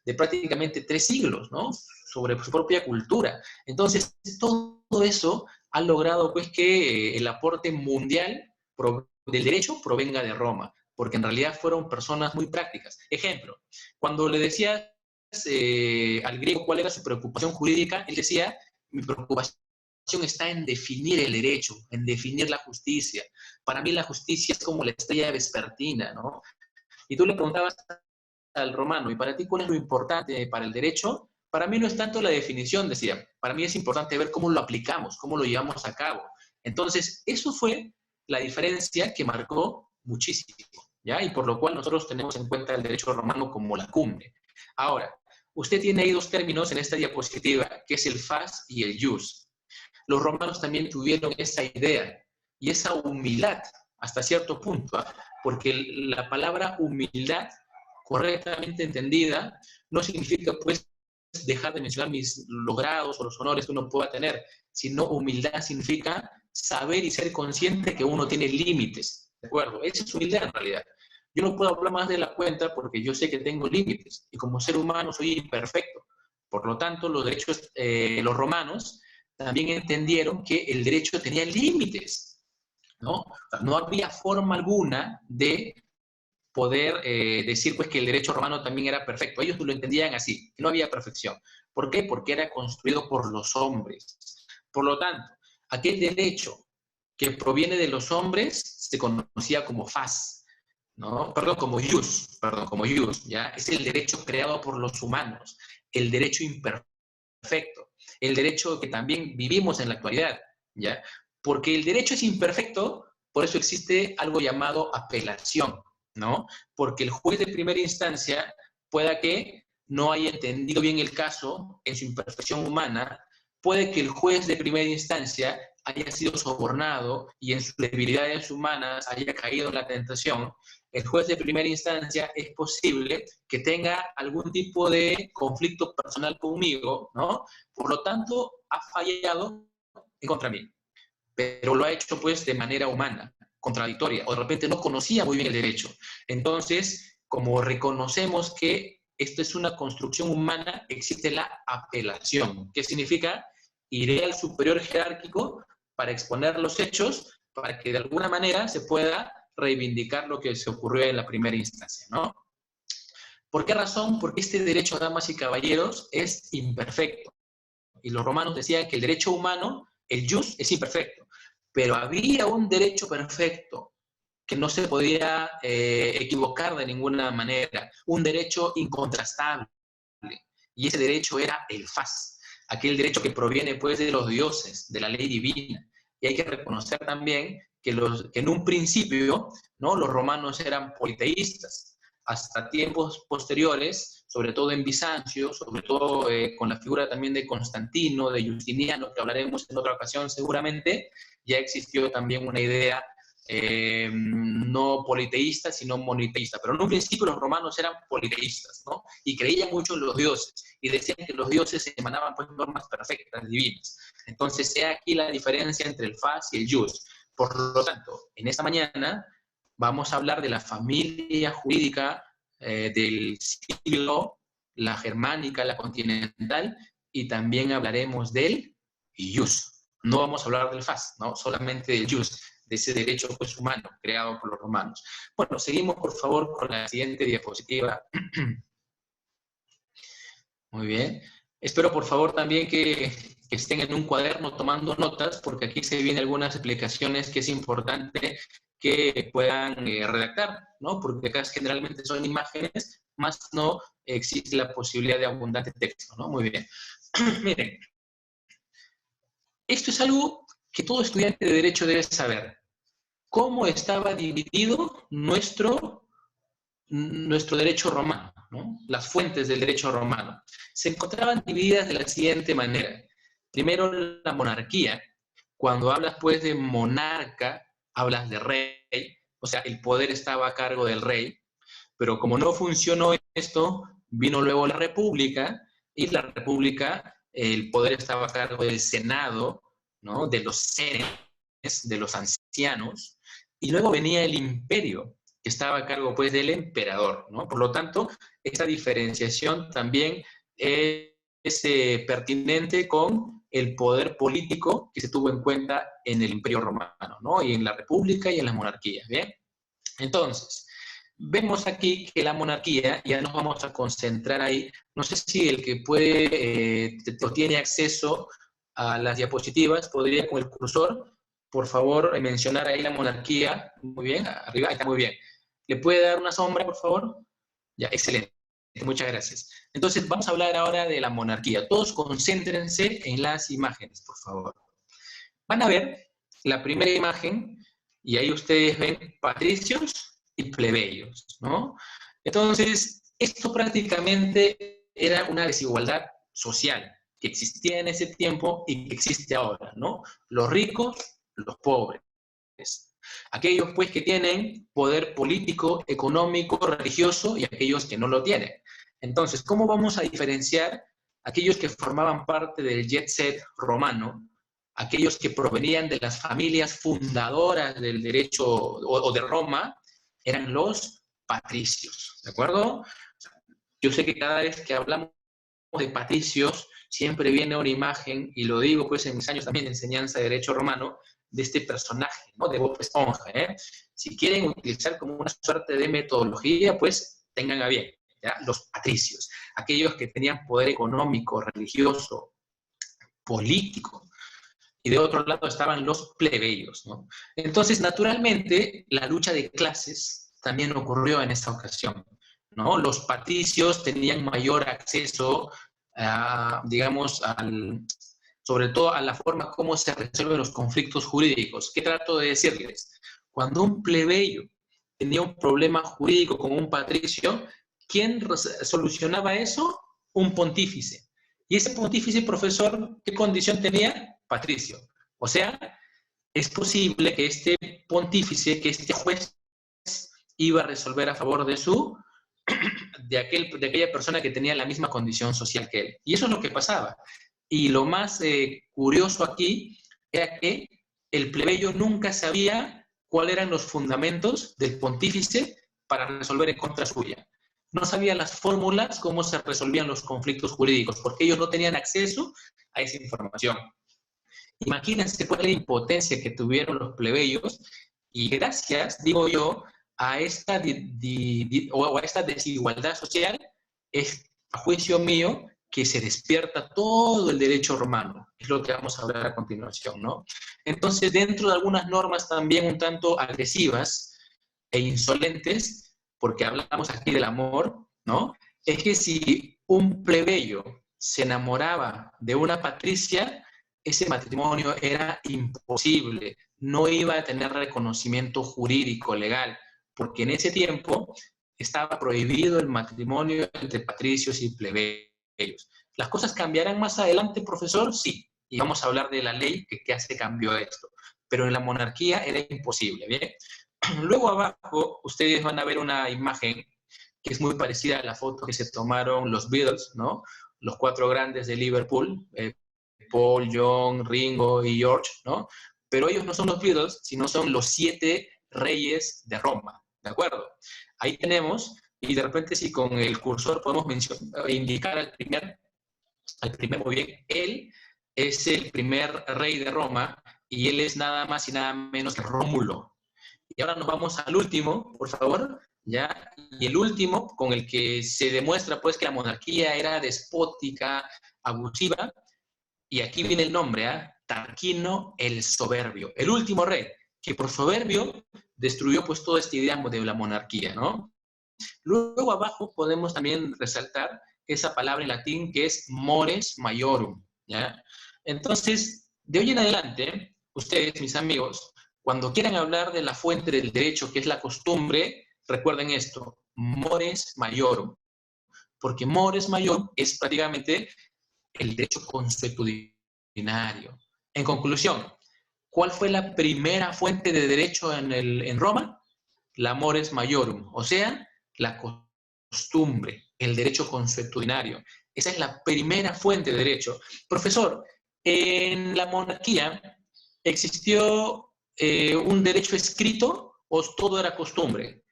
de prácticamente 3 siglos, ¿no? Sobre su propia cultura. Entonces, todo eso ha logrado, pues, que el aporte mundial del derecho provenga de Roma, porque en realidad fueron personas muy prácticas. Ejemplo, cuando le decías al griego cuál era su preocupación jurídica, él decía, mi preocupación está en definir el derecho, en definir la justicia. Para mí la justicia es como la estrella vespertina, ¿no? Y tú le preguntabas al romano, ¿y para ti cuál es lo importante para el derecho? Para mí no es tanto la definición, decía, para mí es importante ver cómo lo aplicamos, cómo lo llevamos a cabo. Entonces, eso fue la diferencia que marcó muchísimo, ¿ya? Y por lo cual nosotros tenemos en cuenta el derecho romano como la cumbre. Ahora, usted tiene ahí 2 términos en esta diapositiva, que es el fas y el jus. Los romanos también tuvieron esa idea y esa humildad hasta cierto punto, ¿eh? Porque la palabra humildad, correctamente entendida, no significa, pues, dejar de mencionar los grados o los honores que uno pueda tener, sino humildad significa saber y ser consciente que uno tiene límites, ¿de acuerdo? Esa es humildad en realidad. Yo no puedo hablar más de la cuenta porque yo sé que tengo límites y como ser humano soy imperfecto. Por lo tanto, los romanos también entendieron que el derecho tenía límites, ¿no? O sea, no había forma alguna de poder decir, pues, que el derecho romano también era perfecto. Ellos lo entendían así, que no había perfección. ¿Por qué? Porque era construido por los hombres. Por lo tanto, aquel derecho que proviene de los hombres se conocía como fas, ¿no? Como jus, ¿ya? Es el derecho creado por los humanos, el derecho imperfecto, el derecho que también vivimos en la actualidad, ¿ya? Porque el derecho es imperfecto, por eso existe algo llamado apelación, ¿no? Porque el juez de primera instancia pueda que no haya entendido bien el caso en su imperfección humana, puede que el juez de primera instancia haya sido sobornado y en sus debilidades humanas haya caído en la tentación. El juez de primera instancia es posible que tenga algún tipo de conflicto personal conmigo, ¿no? Por lo tanto, ha fallado en contra mí, pero lo ha hecho pues de manera humana, contradictoria, o de repente no conocía muy bien el derecho. Entonces, como reconocemos que esto es una construcción humana, existe la apelación. ¿Qué significa? Iré al superior jerárquico para exponer los hechos, para que de alguna manera se pueda reivindicar lo que se ocurrió en la primera instancia, ¿no? ¿Por qué razón? Porque este derecho, damas y caballeros, es imperfecto. Y los romanos decían que el derecho humano, el jus, es imperfecto. Pero había un derecho perfecto que no se podía equivocar de ninguna manera, un derecho incontrastable. Y ese derecho era el fas, aquel derecho que proviene pues de los dioses, de la ley divina. Y hay que reconocer también que en un principio, ¿no?, los romanos eran politeístas. Hasta tiempos posteriores, sobre todo en Bizancio, sobre todo con la figura también de Constantino, de Justiniano, que hablaremos en otra ocasión seguramente, ya existió también una idea no politeísta, sino moniteísta. Pero en un principio los romanos eran politeístas, ¿no? Y creían mucho en los dioses, y decían que los dioses emanaban pues normas perfectas, divinas. Entonces, sea aquí la diferencia entre el fas y el jus. Por lo tanto, en esta mañana vamos a hablar de la familia jurídica del siglo, la germánica, la continental, y también hablaremos del jus. No vamos a hablar del fas, ¿no? Solamente del jus, de ese derecho pues, humano creado por los romanos. Bueno, seguimos por favor con la siguiente diapositiva. Muy bien. Espero por favor también que estén en un cuaderno tomando notas, porque aquí se vienen algunas explicaciones que es importante que puedan redactar, ¿no? Porque acá generalmente son imágenes, más no existe la posibilidad de abundante texto, ¿no? Muy bien. Miren, esto es algo que todo estudiante de Derecho debe saber. ¿Cómo estaba dividido nuestro derecho romano, ¿no? Las fuentes del derecho romano? Se encontraban divididas de la siguiente manera. Primero, la monarquía. Cuando hablas, pues, de monarca, hablas de rey, o sea, el poder estaba a cargo del rey, pero como no funcionó esto, vino luego la república, y la república, el poder estaba a cargo del senado, ¿no?, de los senes, de los ancianos, y luego venía el imperio, que estaba a cargo pues del emperador, ¿no? Por lo tanto, esta diferenciación también es pertinente con el poder político que se tuvo en cuenta en el Imperio Romano, ¿no? Y en la República y en la monarquía, ¿bien? Entonces, vemos aquí que la monarquía, ya nos vamos a concentrar ahí, no sé si el que puede o tiene acceso a las diapositivas, podría con el cursor, por favor, mencionar ahí la monarquía. Muy bien, arriba, ahí está, muy bien. ¿Le puede dar una sombra, por favor? Ya, excelente. Muchas gracias. Entonces, vamos a hablar ahora de la monarquía. Todos concéntrense en las imágenes, por favor. Van a ver la primera imagen, y ahí ustedes ven patricios y plebeyos, ¿no? Entonces, esto prácticamente era una desigualdad social que existía en ese tiempo y que existe ahora, ¿no? Los ricos, los pobres. Aquellos, pues, que tienen poder político, económico, religioso, y aquellos que no lo tienen. Entonces, ¿cómo vamos a diferenciar aquellos que formaban parte del jet set romano, aquellos que provenían de las familias fundadoras del derecho o de Roma? Eran los patricios, ¿de acuerdo? Yo sé que cada vez que hablamos de patricios, siempre viene una imagen, y lo digo pues en mis años también de enseñanza de derecho romano, de este personaje, ¿no?, de Bob Esponja, ¿eh? Si quieren utilizar como una suerte de metodología, pues tengan a bien, ¿ya? Los patricios, aquellos que tenían poder económico, religioso, político, y de otro lado estaban los plebeyos, ¿no? Entonces, naturalmente, la lucha de clases también ocurrió en esta ocasión, ¿no? Los patricios tenían mayor acceso, digamos, sobre todo a la forma como se resuelven los conflictos jurídicos. ¿Qué trato de decirles? Cuando un plebeyo tenía un problema jurídico con un patricio, ¿quién solucionaba eso? Un pontífice. Y ese pontífice, profesor, ¿qué condición tenía? Patricio. O sea, es posible que este pontífice, que este juez, iba a resolver a favor de aquella persona que tenía la misma condición social que él. Y eso es lo que pasaba. Y lo más curioso aquí era que el plebeyo nunca sabía cuáles eran los fundamentos del pontífice para resolver en contra suya. No sabía las fórmulas, cómo se resolvían los conflictos jurídicos, porque ellos no tenían acceso a esa información. Imagínense cuál es la impotencia que tuvieron los plebeyos, y gracias, digo yo, a esta desigualdad social, es a juicio mío que se despierta todo el derecho romano. Es lo que vamos a hablar a continuación, ¿no? Entonces, dentro de algunas normas también un tanto agresivas e insolentes, porque hablamos aquí del amor, ¿no? Es que si un plebeyo se enamoraba de una patricia, ese matrimonio era imposible, no iba a tener reconocimiento jurídico, legal, porque en ese tiempo estaba prohibido el matrimonio entre patricios y plebeyos. ¿Las cosas cambiarán más adelante, profesor? Sí, y vamos a hablar de la ley que hace cambio esto, pero en la monarquía era imposible, ¿bien? Luego abajo ustedes van a ver una imagen que es muy parecida a la foto que se tomaron los Beatles, ¿no? Los 4 grandes de Liverpool, Paul, John, Ringo y George, ¿no? Pero ellos no son los Beatles, sino son los 7 reyes de Roma, ¿de acuerdo? Ahí tenemos, y de repente si con el cursor podemos indicar al primer, muy bien, él es el primer rey de Roma, y él es nada más y nada menos que Rómulo. Y ahora nos vamos al último, por favor, ¿ya? Y el último, con el que se demuestra pues que la monarquía era despótica, abusiva, y aquí viene el nombre, Tarquino el Soberbio, el último rey, que por soberbio destruyó pues toda esta idea de la monarquía, ¿no? Luego abajo podemos también resaltar esa palabra en latín que es mores maiorum, ¿ya? Entonces, de hoy en adelante, ustedes, mis amigos, cuando quieran hablar de la fuente del derecho, que es la costumbre, recuerden esto, mores maiorum, porque mores maiorum es prácticamente el derecho consuetudinario. En conclusión, ¿cuál fue la primera fuente de derecho en Roma? La mores maiorum, o sea, la costumbre, el derecho consuetudinario. Esa es la primera fuente de derecho. Profesor, en la monarquía existió un derecho escrito o todo era costumbre.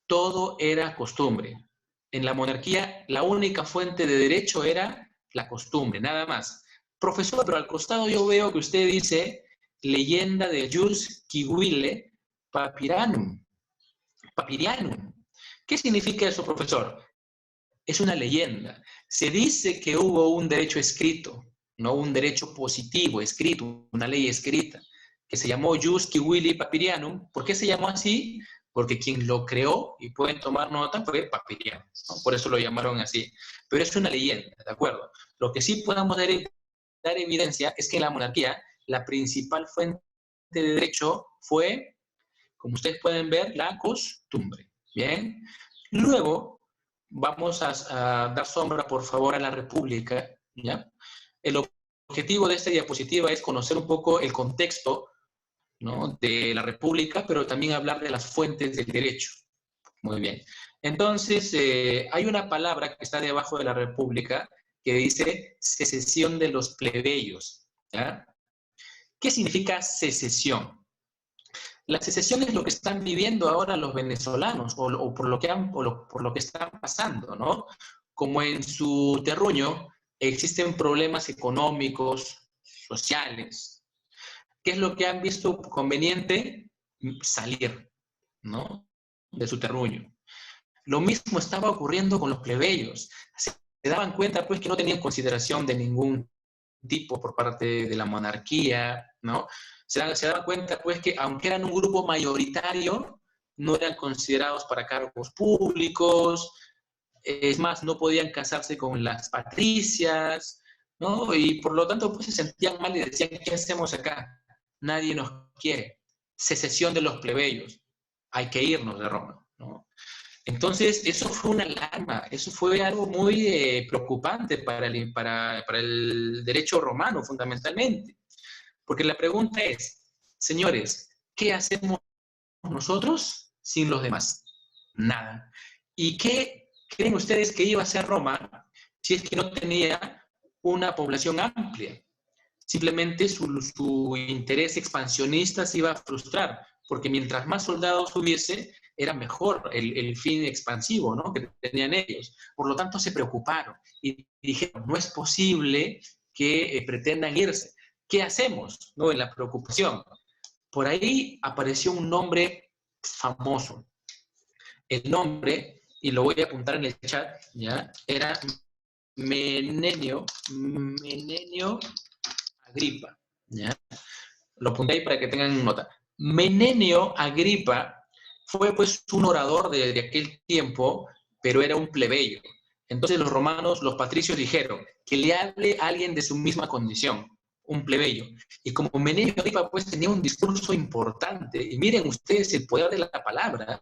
Todo era costumbre. En la monarquía la única fuente de derecho era la costumbre, nada más. Profesor, pero al costado yo veo que usted dice leyenda de Jus Civile Papirianum. ¿Qué significa eso, profesor? Es una leyenda. Se dice que hubo un derecho escrito, no un derecho positivo, escrito, una ley escrita, que se llamó Jus Civili Papirianum. ¿Por qué se llamó así? Porque quien lo creó, y pueden tomar nota, fue Papiriano, ¿no? Por eso lo llamaron así. Pero es una leyenda, ¿de acuerdo? Lo que sí podemos dar evidencia es que en la monarquía la principal fuente de derecho fue, como ustedes pueden ver, la costumbre. Bien. Luego vamos a dar sombra, por favor, a la República, ¿ya? El objetivo de esta diapositiva es conocer un poco el contexto, ¿no?, de la República, pero también hablar de las fuentes del derecho. Muy bien. Entonces, hay una palabra que está debajo de la República que dice secesión de los plebeyos, ¿ya? ¿Qué significa secesión? La secesión es lo que están viviendo ahora los venezolanos, o por lo que están pasando, ¿no? Como en su terruño existen problemas económicos, sociales. ¿Qué es lo que han visto conveniente? Salir, ¿no?, de su terruño. Lo mismo estaba ocurriendo con los plebeyos. Se daban cuenta, pues, que no tenían consideración de ningún tipo por parte de la monarquía, ¿no? Se daban cuenta, pues, que aunque eran un grupo mayoritario, no eran considerados para cargos públicos, es más, no podían casarse con las patricias, ¿no? Y por lo tanto, pues se sentían mal y decían, ¿qué hacemos acá? Nadie nos quiere. Secesión de los plebeyos. Hay que irnos de Roma, ¿no? Entonces, eso fue una alarma, eso fue algo muy preocupante para el derecho romano, fundamentalmente. Porque la pregunta es, señores, ¿qué hacemos nosotros sin los demás? Nada. ¿Y qué creen ustedes que iba a hacer Roma si es que no tenía una población amplia? Simplemente su interés expansionista se iba a frustrar, porque mientras más soldados hubiese, era mejor el fin expansivo, ¿no?, que tenían ellos. Por lo tanto, se preocuparon y dijeron, no es posible que pretendan irse. ¿Qué hacemos, no?, en la preocupación? Por ahí apareció un nombre famoso. El nombre, y lo voy a apuntar en el chat, ¿ya?, era Menenio Agripa, ¿ya? Lo apunté ahí para que tengan nota. Menenio Agripa fue pues un orador de aquel tiempo, pero era un plebeyo. Entonces los romanos, los patricios dijeron que le hable a alguien de su misma condición, un plebeyo. Y como Menenio Agripa pues tenía un discurso importante, y miren ustedes el poder de la palabra,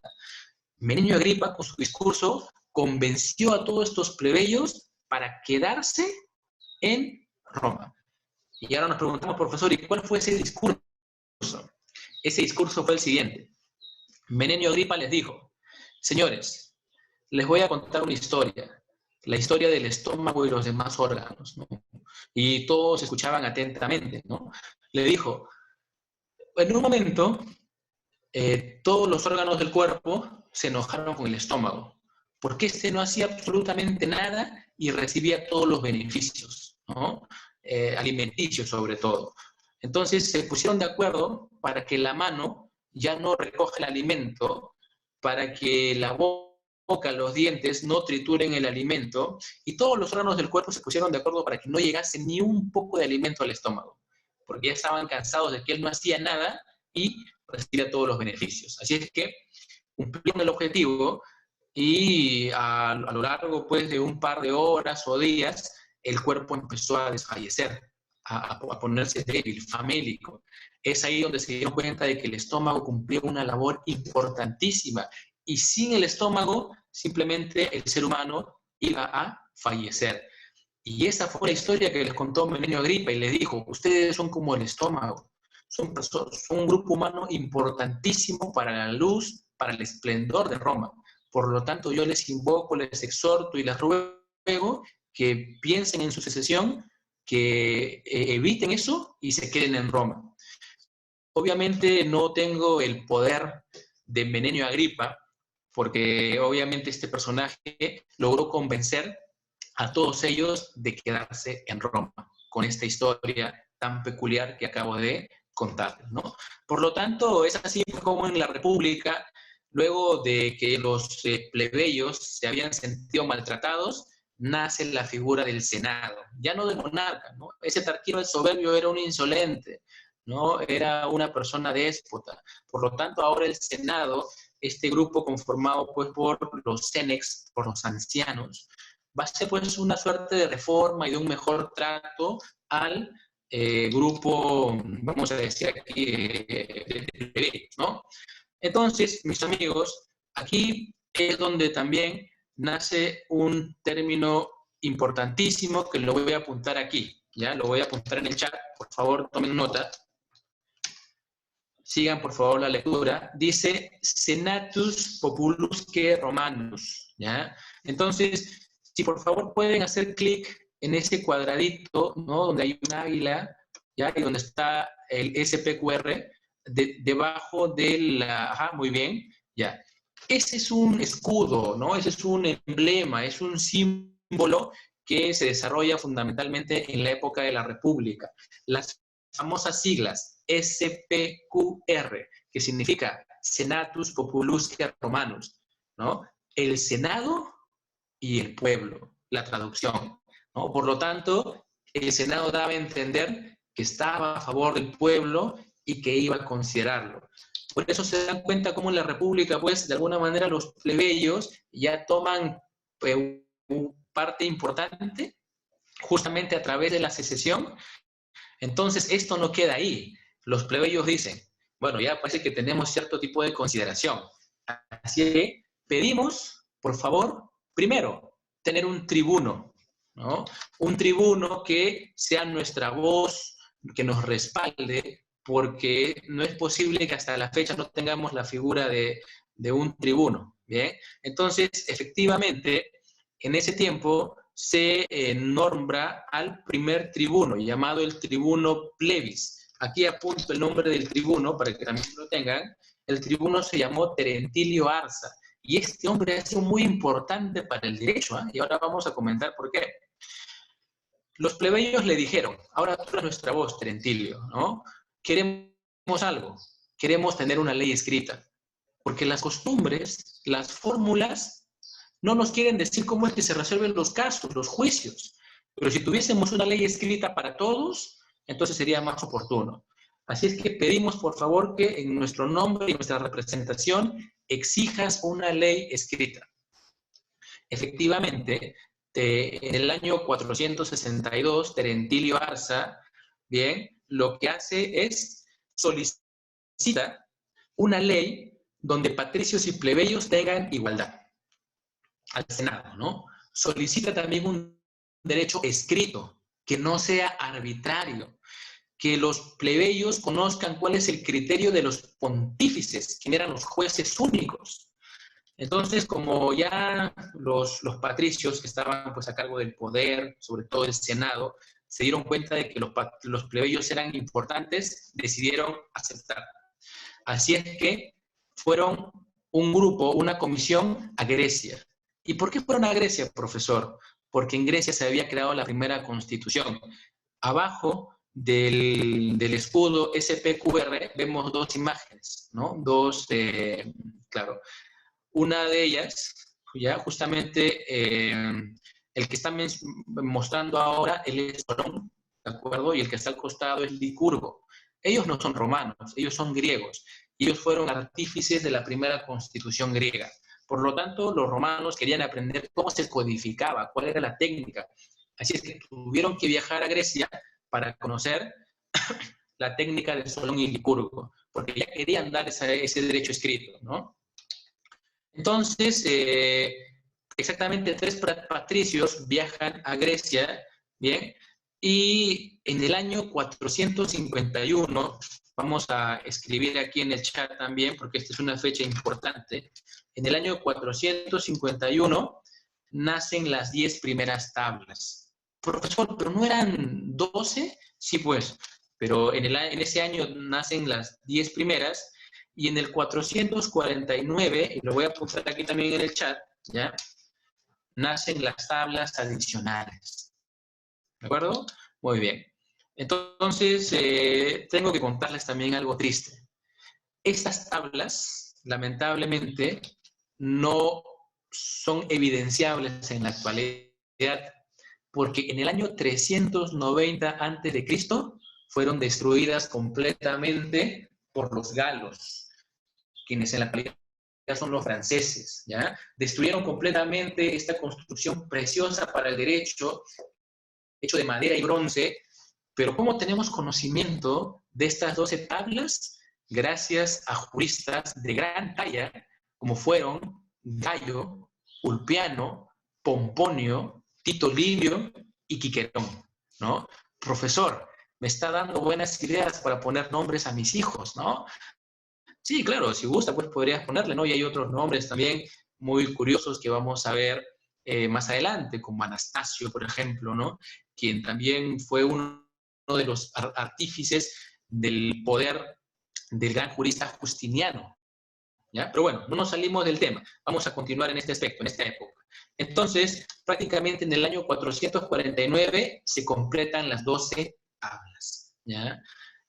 Menenio Agripa con su discurso convenció a todos estos plebeyos para quedarse en Roma. Y ahora nos preguntamos, profesor, ¿y cuál fue ese discurso? Ese discurso fue el siguiente. Menenio Agripa les dijo, señores, les voy a contar una historia, la historia del estómago y los demás órganos, ¿no? Y todos escuchaban atentamente, ¿no? Le dijo, en un momento, todos los órganos del cuerpo se enojaron con el estómago, porque este no hacía absolutamente nada y recibía todos los beneficios, ¿no? Alimenticios sobre todo. Entonces se pusieron de acuerdo para que la mano ya no recoja el alimento, para que la boca, los dientes no trituren el alimento, y todos los órganos del cuerpo se pusieron de acuerdo para que no llegase ni un poco de alimento al estómago, porque ya estaban cansados de que él no hacía nada y recibía todos los beneficios. Así es que cumplieron el objetivo y a lo largo pues, de un par de horas o días, el cuerpo empezó a desfallecer, a ponerse débil, famélico. Es ahí donde se dieron cuenta de que el estómago cumplía una labor importantísima y sin el estómago simplemente el ser humano iba a fallecer. Y esa fue la historia que les contó Menenio Agripa y les dijo, ustedes son como el estómago, son un grupo humano importantísimo para la luz, para el esplendor de Roma. Por lo tanto, yo les invoco, les exhorto y les ruego que piensen en su secesión, que eviten eso y se queden en Roma. Obviamente no tengo el poder de Menenio Agripa, porque obviamente este personaje logró convencer a todos ellos de quedarse en Roma, con esta historia tan peculiar que acabo de contarles, ¿no? Por lo tanto, es así como en la República, luego de que los plebeyos se habían sentido maltratados, nace la figura del Senado, ya no del monarca, ¿no? Ese Tarquino el soberbio era un insolente, ¿no? Era una persona déspota. Por lo tanto, ahora el Senado, este grupo conformado pues por los senex, por los ancianos, va a ser pues una suerte de reforma y de un mejor trato al grupo, vamos a decir aquí, de ¿no? Entonces, mis amigos, aquí es donde también nace un término importantísimo que lo voy a apuntar aquí, ¿ya? Lo voy a apuntar en el chat, por favor, tomen nota. Sigan, por favor, la lectura. Dice, Senatus Populusque Romanus, ¿ya? Entonces, si por favor pueden hacer clic en ese cuadradito, ¿no?, donde hay un águila, ¿ya?, y donde está el SPQR, debajo de la... Ajá, muy bien, ya. Ese es un escudo, ¿no? Ese es un emblema, es un símbolo que se desarrolla fundamentalmente en la época de la República. Las famosas siglas SPQR, que significa Senatus Populusque Romanus, ¿no? El Senado y el pueblo, la traducción, ¿no? Por lo tanto, el Senado daba a entender que estaba a favor del pueblo y que iba a considerarlo. Por eso se dan cuenta cómo en la República, pues, de alguna manera los plebeyos ya toman parte importante justamente a través de la secesión. Entonces, esto no queda ahí. Los plebeyos dicen, bueno, ya parece que tenemos cierto tipo de consideración. Así que pedimos, por favor, primero, tener un tribuno, ¿no? Un tribuno que sea nuestra voz, que nos respalde, porque no es posible que hasta la fecha no tengamos la figura de un tribuno, ¿bien? Entonces, efectivamente, en ese tiempo se nombra al primer tribuno, llamado el tribuno plebis. Aquí apunto el nombre del tribuno para que también lo tengan. El tribuno se llamó Terentilio Arza, y este hombre ha sido muy importante para el derecho, ¿eh? Y ahora vamos a comentar por qué. Los plebeyos le dijeron, ahora tú eres nuestra voz, Terentilio, ¿no? Queremos algo, queremos tener una ley escrita, porque las costumbres, las fórmulas, no nos quieren decir cómo es que se resuelven los casos, los juicios. Pero si tuviésemos una ley escrita para todos, entonces sería más oportuno. Así es que pedimos, por favor, que en nuestro nombre y nuestra representación exijas una ley escrita. Efectivamente, en el año 462, Terentilio Arza, bien, lo que hace es solicita una ley donde patricios y plebeyos tengan igualdad al Senado, ¿no? Solicita también un derecho escrito, que no sea arbitrario, que los plebeyos conozcan cuál es el criterio de los pontífices, quién eran los jueces únicos. Entonces, como ya los patricios que estaban pues a cargo del poder, sobre todo el Senado, se dieron cuenta de que los plebeyos eran importantes, decidieron aceptar. Así es que fueron un grupo, una comisión a Grecia. ¿Y por qué fueron a Grecia, profesor? Porque en Grecia se había creado la primera constitución. Abajo del escudo SPQR vemos dos imágenes, ¿no? Dos, claro. Una de ellas, ya justamente el que está mostrando ahora, él es Solón, ¿de acuerdo? Y el que está al costado es Licurgo. Ellos no son romanos, ellos son griegos. Ellos fueron artífices de la primera constitución griega. Por lo tanto, los romanos querían aprender cómo se codificaba, cuál era la técnica. Así es que tuvieron que viajar a Grecia para conocer la técnica de Solón y Licurgo, porque ya querían dar ese derecho escrito, ¿no? Entonces, exactamente 3 patricios viajan a Grecia, ¿bien? Y en el año 451, vamos a escribir aquí en el chat también, porque esta es una fecha importante, en el año 451 nacen las 10 primeras tablas. Profesor, ¿pero no eran 12? Sí, pues, pero en ese año nacen las 10 primeras, y en el 449, y lo voy a apuntar aquí también en el chat, ¿ya? Nacen las tablas adicionales. ¿De acuerdo? Muy bien. Entonces, tengo que contarles también algo triste. Estas tablas, lamentablemente, no son evidenciables en la actualidad, porque en el año 390 a.C. fueron destruidas completamente por los galos, quienes en la actualidad son los franceses, ¿ya? Destruyeron completamente esta construcción preciosa para el derecho, hecho de madera y bronce, pero ¿cómo tenemos conocimiento de estas 12 tablas? Gracias a juristas de gran talla, como fueron Gallo, Ulpiano, Pomponio, Tito Livio y Quiquerón, ¿no? Profesor, me está dando buenas ideas para poner nombres a mis hijos, ¿no? Sí, claro, si gusta, pues podrías ponerle, ¿no? Y hay otros nombres también muy curiosos que vamos a ver más adelante, como Anastasio, por ejemplo, ¿no? Quien también fue uno de los artífices del poder del gran jurista Justiniano, ¿ya? Pero bueno, no nos salimos del tema. Vamos a continuar en este aspecto, en esta época. Entonces, prácticamente en el año 449 se completan las 12 tablas, ¿ya?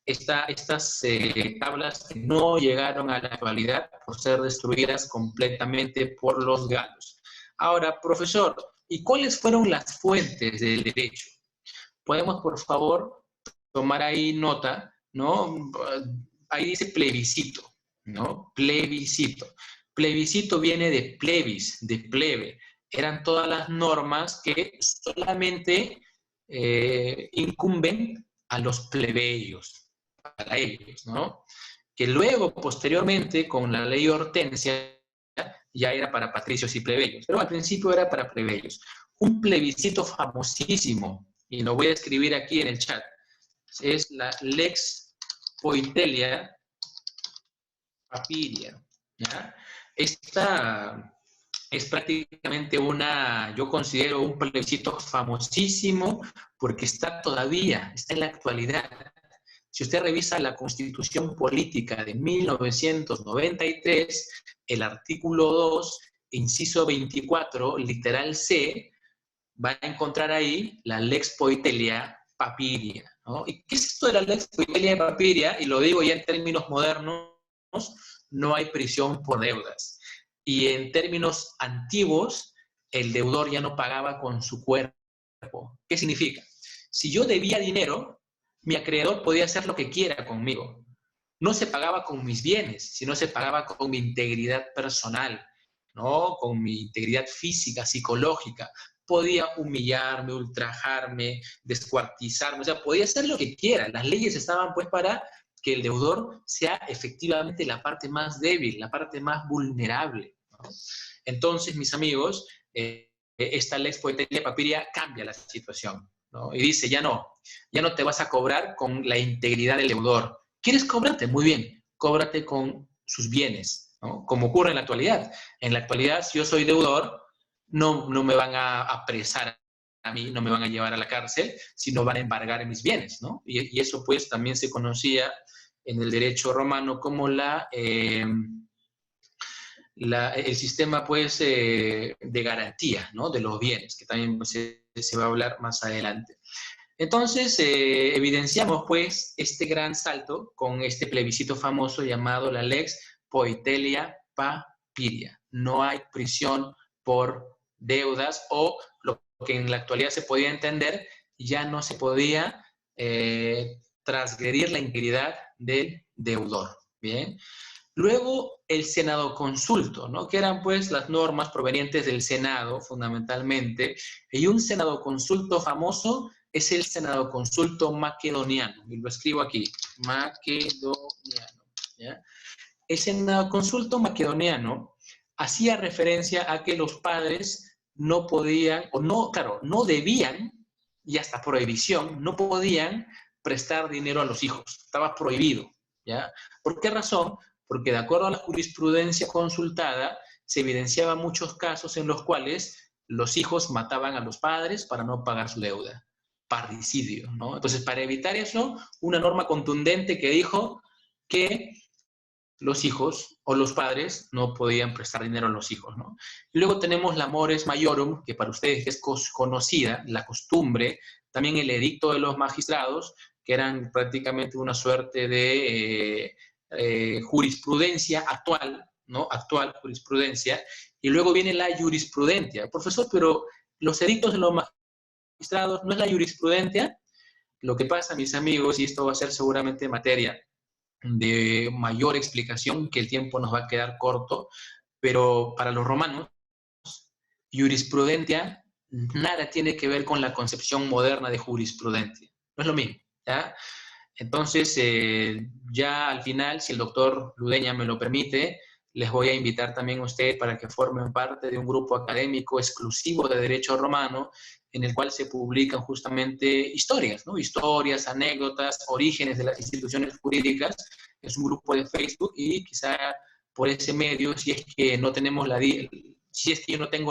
Estas tablas que no llegaron a la actualidad por ser destruidas completamente por los galos. Ahora, profesor, ¿y cuáles fueron las fuentes del derecho? Podemos, por favor, tomar ahí nota, ¿no? Ahí dice plebiscito, ¿no? Plebiscito. Plebiscito viene de plebis, de plebe. Eran todas las normas que solamente incumben a los plebeyos, para ellos, ¿no? Que luego, posteriormente, con la ley Hortensia, ya era para patricios y plebeyos, pero al principio era para plebeyos. Un plebiscito famosísimo, y lo voy a escribir aquí en el chat, es la Lex Poitelia Papiria, ¿ya? Esta es prácticamente yo considero un plebiscito famosísimo porque está todavía, está en la actualidad. Si usted revisa la Constitución Política de 1993, el artículo 2, inciso 24, literal C, va a encontrar ahí la Lex Poitelia Papiria, ¿no? ¿Y qué es esto de la Lex Poitelia Papiria? Y lo digo ya en términos modernos, no hay prisión por deudas. Y en términos antiguos, el deudor ya no pagaba con su cuerpo. ¿Qué significa? Si yo debía dinero, mi acreedor podía hacer lo que quiera conmigo. No se pagaba con mis bienes, sino se pagaba con mi integridad personal, ¿no? Con mi integridad física, psicológica. Podía humillarme, ultrajarme, descuartizarme, o sea, podía hacer lo que quiera. Las leyes estaban pues para que el deudor sea efectivamente la parte más débil, la parte más vulnerable, ¿no? Entonces, mis amigos, esta Lex Poitelia Papiria cambia la situación, ¿no? Y dice, ya no te vas a cobrar con la integridad del deudor. ¿Quieres cobrarte? Muy bien, cóbrate con sus bienes, ¿no? Como ocurre en la actualidad. En la actualidad, si yo soy deudor, no me van a apresar a mí, no me van a llevar a la cárcel, sino van a embargar mis bienes, ¿no? Y eso pues también se conocía en el derecho romano como el sistema pues de garantía, ¿no? De los bienes, que también pues, se va a hablar más adelante. Entonces, evidenciamos pues este gran salto con este plebiscito famoso llamado la Lex Poitelia Papiria. No hay prisión por deudas, o lo que en la actualidad se podía entender, ya no se podía transgredir la integridad del deudor. Bien. Luego, el Senado consulto, ¿no? Que eran pues las normas provenientes del Senado, fundamentalmente, y un Senado consulto famoso es el Senado consulto macedoniano, y lo escribo aquí, macedoniano, ¿ya? El Senado consulto macedoniano hacía referencia a que los padres no podían, o no, claro, no debían, y hasta prohibición, no podían prestar dinero a los hijos, estaba prohibido, ¿ya? ¿Por qué razón? Porque de acuerdo a la jurisprudencia consultada, se evidenciaban muchos casos en los cuales los hijos mataban a los padres para no pagar su deuda. Parricidio, ¿no? Entonces, para evitar eso, una norma contundente que dijo que los hijos o los padres no podían prestar dinero a los hijos, ¿no? Y luego tenemos la mores maiorum, que para ustedes es conocida, la costumbre, también el edicto de los magistrados, que eran prácticamente una suerte de jurisprudencia actual, ¿no? Actual jurisprudencia, y luego viene la jurisprudencia. Profesor, pero los edictos de los magistrados no es la jurisprudencia. Lo que pasa, mis amigos, y esto va a ser seguramente materia de mayor explicación, que el tiempo nos va a quedar corto, pero para los romanos, jurisprudencia nada tiene que ver con la concepción moderna de jurisprudencia. No es lo mismo, ¿ya? Entonces, ya al final, si el doctor Ludeña me lo permite, les voy a invitar también a ustedes para que formen parte de un grupo académico exclusivo de Derecho Romano, en el cual se publican justamente historias, ¿no? Historias, anécdotas, orígenes de las instituciones jurídicas. Es un grupo de Facebook y quizá por ese medio, si es que yo no tengo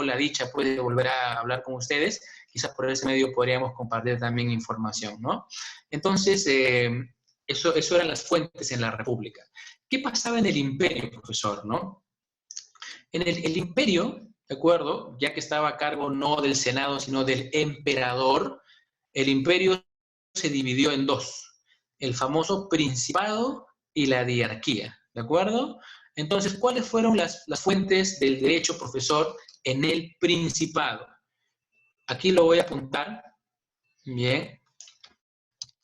la dicha pues, de volver a hablar con ustedes, quizás por ese medio podríamos compartir también información, ¿no? Entonces, eso eran las fuentes en la República. ¿Qué pasaba en el imperio, profesor, no? En el imperio, ¿de acuerdo? Ya que estaba a cargo no del Senado, sino del emperador, el imperio se dividió en dos, el famoso principado y la diarquía, ¿de acuerdo? Entonces, ¿cuáles fueron las fuentes del derecho, profesor, en el principado? Aquí lo voy a apuntar. Bien.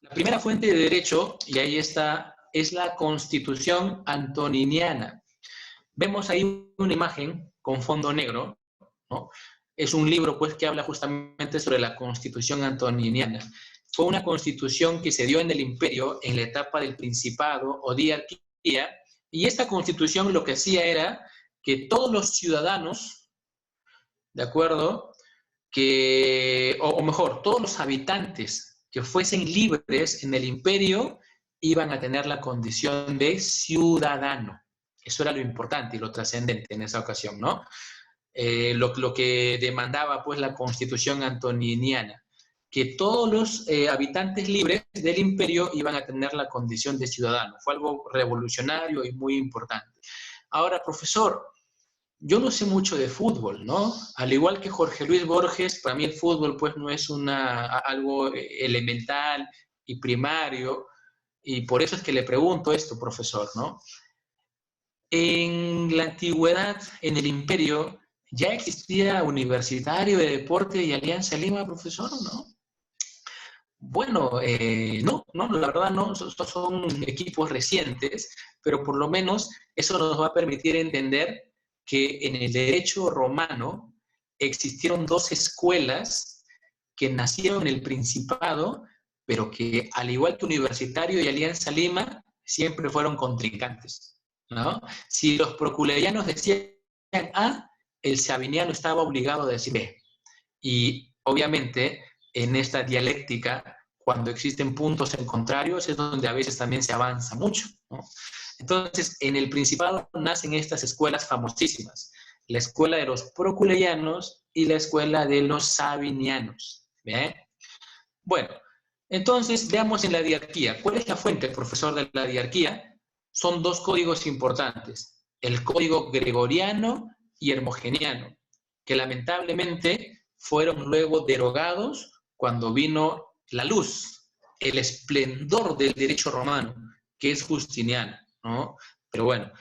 La primera fuente de derecho, y ahí está es la Constitución Antoniniana. Vemos ahí una imagen con fondo negro, ¿no? Es un libro pues, que habla justamente sobre la Constitución Antoniniana. Fue una constitución que se dio en el imperio en la etapa del Principado o diarquía, y esta constitución lo que hacía era que todos los ciudadanos, ¿de acuerdo?, o mejor, todos los habitantes que fuesen libres en el imperio iban a tener la condición de ciudadano. Eso era lo importante y lo trascendente en esa ocasión, ¿no? Lo que demandaba pues la Constitución Antoniniana, que todos los habitantes libres del imperio iban a tener la condición de ciudadano. Fue algo revolucionario y muy importante. Ahora, profesor, yo no sé mucho de fútbol, ¿no? Al igual que Jorge Luis Borges, para mí el fútbol pues no es algo elemental y primario, y por eso es que le pregunto esto, profesor, ¿no? En la antigüedad, en el imperio, ¿ya existía Universitario de Deporte y Alianza Lima, profesor, o no? Bueno, no, la verdad no, estos son equipos recientes, pero por lo menos eso nos va a permitir entender que en el derecho romano existieron dos escuelas que nacieron en el Principado, pero que al igual que Universitario y Alianza Lima, siempre fueron contrincantes, ¿no? Si los proculerianos decían A, el sabiniano estaba obligado a decir B. Y obviamente en esta dialéctica, cuando existen puntos en contrarios, es donde a veces también se avanza mucho, ¿no? Entonces, en el Principado nacen estas escuelas famosísimas, la escuela de los proculerianos y la escuela de los sabinianos. ¿Bien? Bueno, entonces veamos en la diarquía. ¿Cuál es la fuente, profesor, de la diarquía? Son dos códigos importantes, el código gregoriano y hermogeniano, que lamentablemente fueron luego derogados cuando vino la luz, el esplendor del derecho romano, que es Justiniano, ¿no? Pero bueno,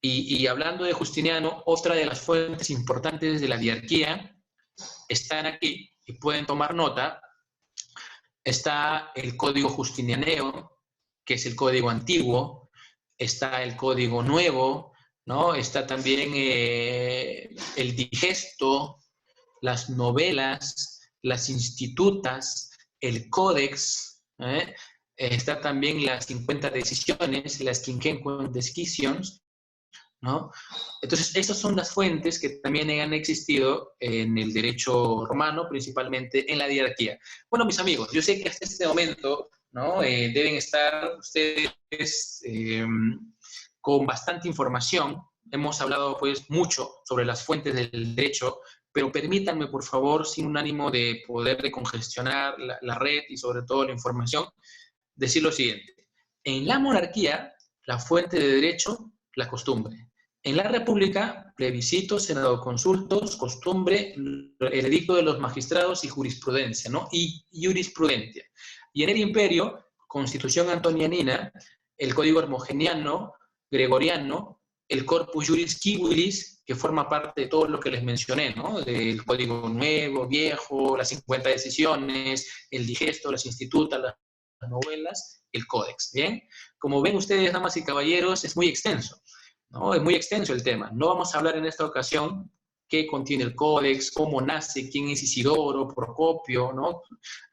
y hablando de Justiniano, otra de las fuentes importantes de la diarquía están aquí, y pueden tomar nota. Está el código justinianeo, que es el código antiguo, está el código nuevo, ¿no? Está también el digesto, las novelas, las institutas, el códex, está también las 50 decisiones, las quinquenquem decisions, ¿no? Entonces, esas son las fuentes que también han existido en el derecho romano, principalmente en la diarquía. Bueno, mis amigos, yo sé que hasta este momento, ¿no? Deben estar ustedes con bastante información. Hemos hablado, pues, mucho sobre las fuentes del derecho, pero permítanme, por favor, sin un ánimo de poder decongestionar la red y sobre todo la información, decir lo siguiente. En la monarquía, la fuente de derecho, la costumbre. En la república, plebiscito, senado, consultos, costumbre, el edicto de los magistrados y jurisprudencia, ¿no? Y jurisprudencia. Y en el imperio, constitución antonianina, el código hermogeniano, gregoriano, el corpus juris civilis, que forma parte de todo lo que les mencioné, ¿no? Del código nuevo, viejo, las 50 decisiones, el digesto, las institutas, las novelas, el códex, ¿bien? Como ven ustedes, damas y caballeros, es muy extenso, ¿no? Es muy extenso el tema. No vamos a hablar en esta ocasión qué contiene el códex, cómo nace, quién es Isidoro, Procopio, ¿no?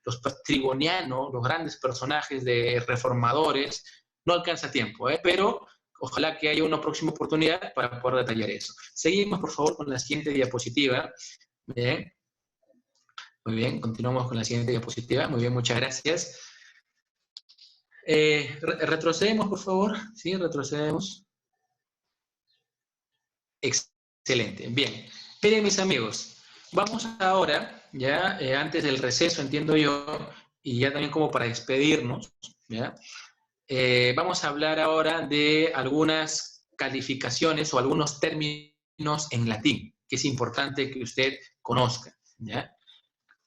Los tribonianos, los grandes personajes de reformadores. No alcanza tiempo, pero ojalá que haya una próxima oportunidad para poder detallar eso. Seguimos, por favor, con la siguiente diapositiva. Bien. Muy bien, continuamos con la siguiente diapositiva. Muy bien, muchas gracias. Retrocedemos, por favor. Sí, retrocedemos. Excelente, bien. Miren, mis amigos, vamos ahora, ya antes del receso, entiendo yo, y ya también como para despedirnos, ¿ya? Vamos a hablar ahora de algunas calificaciones o algunos términos en latín, que es importante que usted conozca, ¿ya?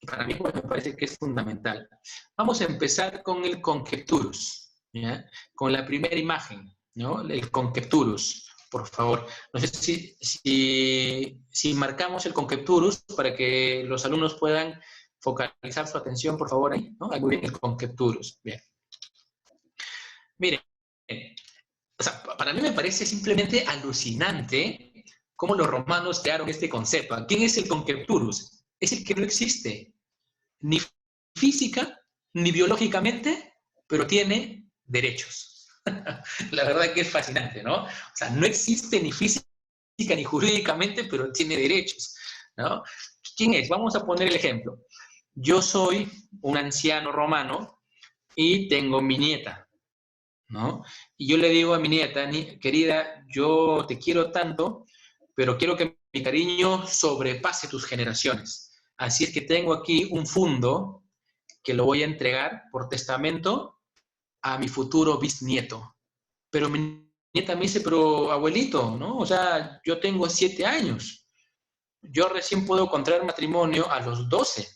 Para mí pues, me parece que es fundamental. Vamos a empezar con el conjecturus, ¿ya? Con la primera imagen, ¿no? El conjecturus, por favor. No sé si marcamos el conjecturus para que los alumnos puedan focalizar su atención, por favor, ahí, ¿no? Muy bien, el conjecturus. Bien. Miren, O sea, para mí me parece simplemente alucinante cómo los romanos crearon este concepto. ¿Quién es el concepturus? Es el que no existe, ni física, ni biológicamente, pero tiene derechos. La verdad que es fascinante, ¿no? O sea, no existe ni física ni jurídicamente, pero tiene derechos, ¿no? ¿Quién es? Vamos a poner el ejemplo. Yo soy un anciano romano y tengo mi nieta, ¿no? Y yo le digo a mi nieta, querida, yo te quiero tanto, pero quiero que mi cariño sobrepase tus generaciones. Así es que tengo aquí un fondo que lo voy a entregar por testamento a mi futuro bisnieto. Pero mi nieta me dice, pero abuelito, ¿no? O sea, yo tengo 7 años. Yo recién puedo contraer matrimonio a los 12.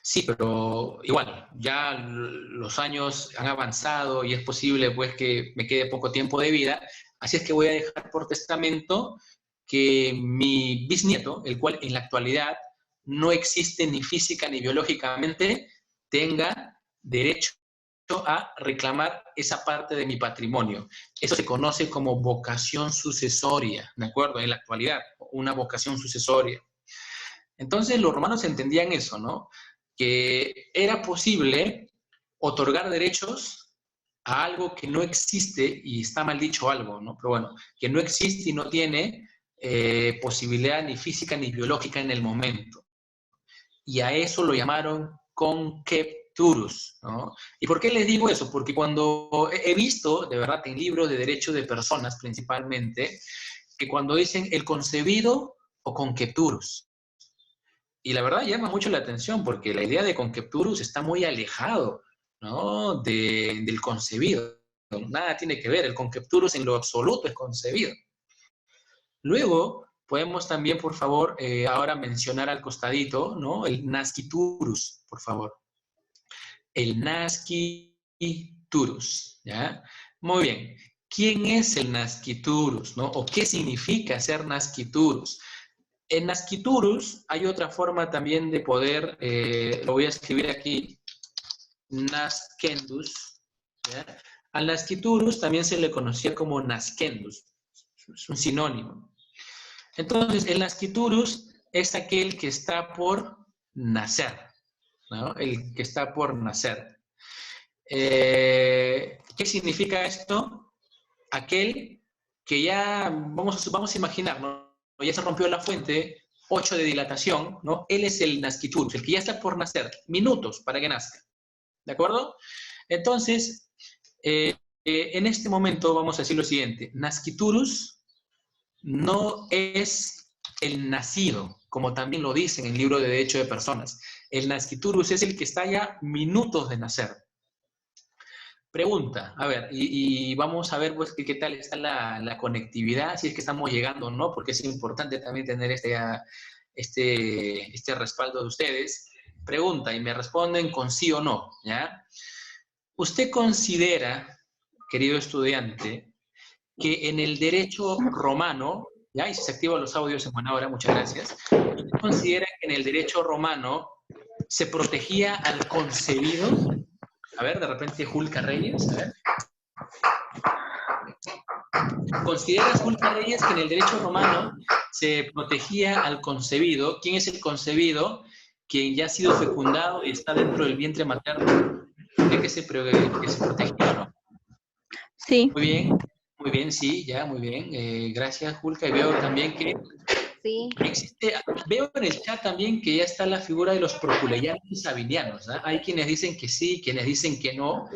Sí, pero igual, ya los años han avanzado y es posible pues que me quede poco tiempo de vida, así es que voy a dejar por testamento que mi bisnieto, el cual en la actualidad no existe ni física ni biológicamente, tenga derecho a reclamar esa parte de mi patrimonio. Eso se conoce como vocación sucesoria, ¿de acuerdo? En la actualidad, una vocación sucesoria. Entonces los romanos entendían eso, ¿no? Que era posible otorgar derechos a algo que no existe, y está mal dicho algo, ¿no? Pero bueno, que no existe y no tiene posibilidad ni física ni biológica en el momento. Y a eso lo llamaron concepturus, ¿no? ¿Y por qué les digo eso? Porque cuando he visto, de verdad, en libros de derecho de personas principalmente, que cuando dicen el concebido o concepturus, y la verdad llama mucho la atención porque la idea de concepturus está muy alejado, ¿no? Del concebido. Nada tiene que ver, el concepturus en lo absoluto es concebido. Luego, podemos también, por favor, ahora mencionar al costadito, ¿no? El nasciturus, por favor. El nasciturus, ¿ya? Muy bien. ¿Quién es el nasciturus, no? ¿O qué significa ser nasciturus? En nasciturus hay otra forma también de poder, lo voy a escribir aquí, nascendus, ¿ya? Al nasciturus también se le conocía como nascendus, es un sinónimo. Entonces, el nasciturus es aquel que está por nacer, ¿no? El que está por nacer. ¿Qué significa esto? Aquel que ya, vamos a imaginar, ¿no? Ya se rompió la fuente, 8 de dilatación, ¿no? Él es el nasciturus, el que ya está por nacer, minutos para que nazca, ¿de acuerdo? Entonces, en este momento vamos a decir lo siguiente, nasciturus no es el nacido, como también lo dice en el libro de Derecho de Personas. El nasciturus es el que está ya minutos de nacer. Pregunta, a ver, y vamos a ver pues qué tal está la conectividad, si es que estamos llegando o no, porque es importante también tener este respaldo de ustedes. Pregunta, y me responden con sí o no, ¿ya? ¿Usted considera, querido estudiante, que en el derecho romano, ¿ya? Y si se activan los audios en buena hora, muchas gracias. ¿Usted considera que en el derecho romano se protegía al concebido? A ver, de repente Julka Reyes, a ver. ¿Consideras, Julka Reyes, que en el derecho romano se protegía al concebido? ¿Quién es el concebido? Quien ya ha sido fecundado y está dentro del vientre materno. ¿Cree que se protegía o no? Sí. Muy bien, sí, ya, muy bien. Gracias, Julka. Y veo también que Sí. existe, veo en el chat también que ya está la figura de los proculeyanos y sabinianos, ¿eh? Hay quienes dicen que sí, quienes dicen que no,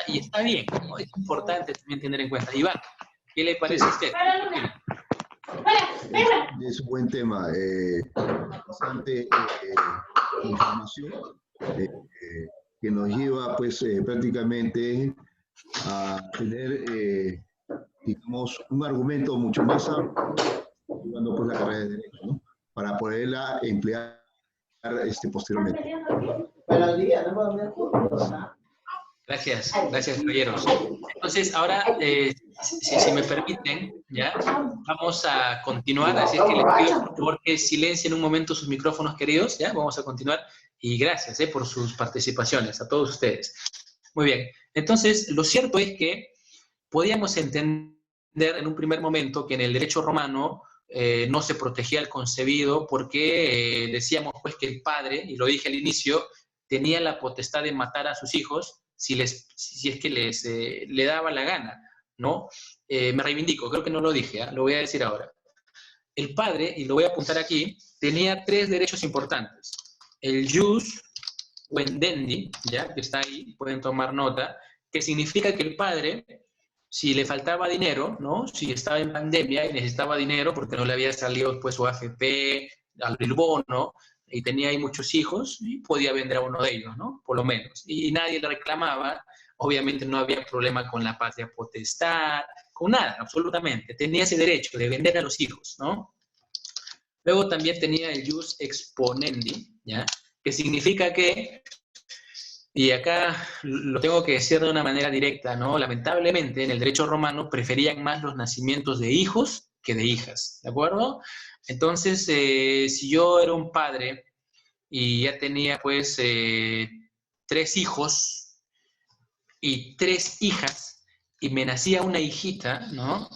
y está bien, ¿no? Es importante también tener en cuenta. Iván, ¿qué le parece a usted? Es un buen tema, bastante información que nos lleva pues prácticamente a tener, digamos, un argumento mucho más amplio cuando pues la carrera de Derecho, ¿no? Para poderla emplear posteriormente. Gracias, caballeros. Entonces, ahora, si me permiten, ¿ya? Vamos a continuar, así es que les pido por favor que silencien un momento sus micrófonos, queridos, ¿ya? Vamos a continuar, y gracias por sus participaciones, a todos ustedes. Muy bien, entonces, lo cierto es que podíamos entender en un primer momento que en el derecho romano no se protegía al concebido porque decíamos pues que el padre, y lo dije al inicio, tenía la potestad de matar a sus hijos si es que le daba la gana, ¿no? Me reivindico, creo que no lo dije, lo voy a decir ahora. El padre, y lo voy a apuntar aquí, tenía 3 derechos importantes. El jus vendendi, ya que está ahí, pueden tomar nota, que significa que el padre, si le faltaba dinero, ¿no? Si estaba en pandemia y necesitaba dinero porque no le había salido pues su AFP, el bono, y tenía ahí muchos hijos, y podía vender a uno de ellos, ¿no? Por lo menos. Y nadie le reclamaba, obviamente no había problema con la patria potestad, con nada, absolutamente. Tenía ese derecho de vender a los hijos, ¿no? Luego también tenía el jus exponendi, ¿ya? Que significa que, y acá lo tengo que decir de una manera directa, ¿no? Lamentablemente, en el derecho romano preferían más los nacimientos de hijos que de hijas, ¿de acuerdo? Entonces, si yo era un padre y ya tenía, pues, 3 hijos y 3 hijas, y me nacía una hijita, ¿no?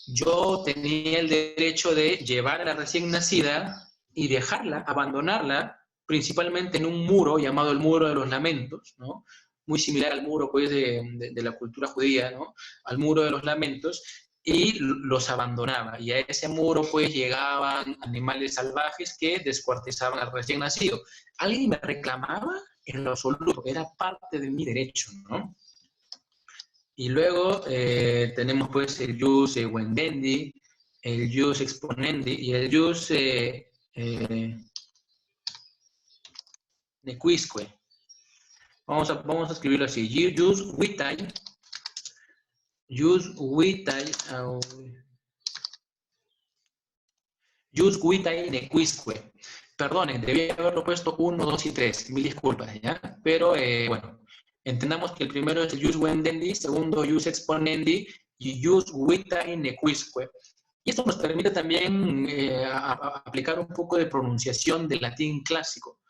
Yo tenía el derecho de llevar a la recién nacida y dejarla, abandonarla, principalmente en un muro llamado el Muro de los Lamentos, ¿no? Muy similar al muro, pues, de la cultura judía, ¿no? Al Muro de los Lamentos, y los abandonaba. Y a ese muro, pues, llegaban animales salvajes que descuartizaban al recién nacido. ¿Alguien me reclamaba? En lo absoluto, era parte de mi derecho, ¿no? Y luego tenemos pues el jus vendendi, el jus exponendi y el jus nequisque. Vamos a escribirlo así. Jus vitae nequisque. Perdonen, debía haberlo puesto 1, 2 y 3. Mil disculpas, ¿ya? Pero bueno. Entendamos que el primero es el jus vendendi, segundo jus exponendi y jus vitae nequisque. Y esto nos permite también aplicar un poco de pronunciación del latín clásico.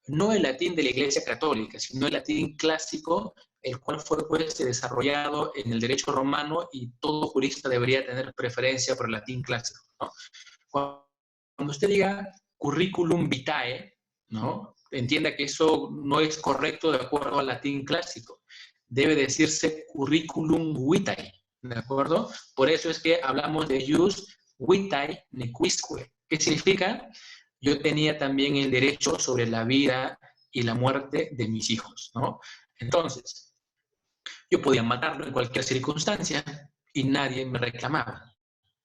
No el latín de la Iglesia Católica, sino el latín clásico, el cual fue pues, desarrollado en el derecho romano, y todo jurista debería tener preferencia por el latín clásico, ¿no? Cuando usted diga curriculum vitae, ¿no? Entienda que eso no es correcto de acuerdo al latín clásico. Debe decirse curriculum vitae, ¿de acuerdo? Por eso es que hablamos de jus vitae nequisque. ¿Qué significa? Yo tenía también el derecho sobre la vida y la muerte de mis hijos, ¿no? Entonces, yo podía matarlo en cualquier circunstancia y nadie me reclamaba.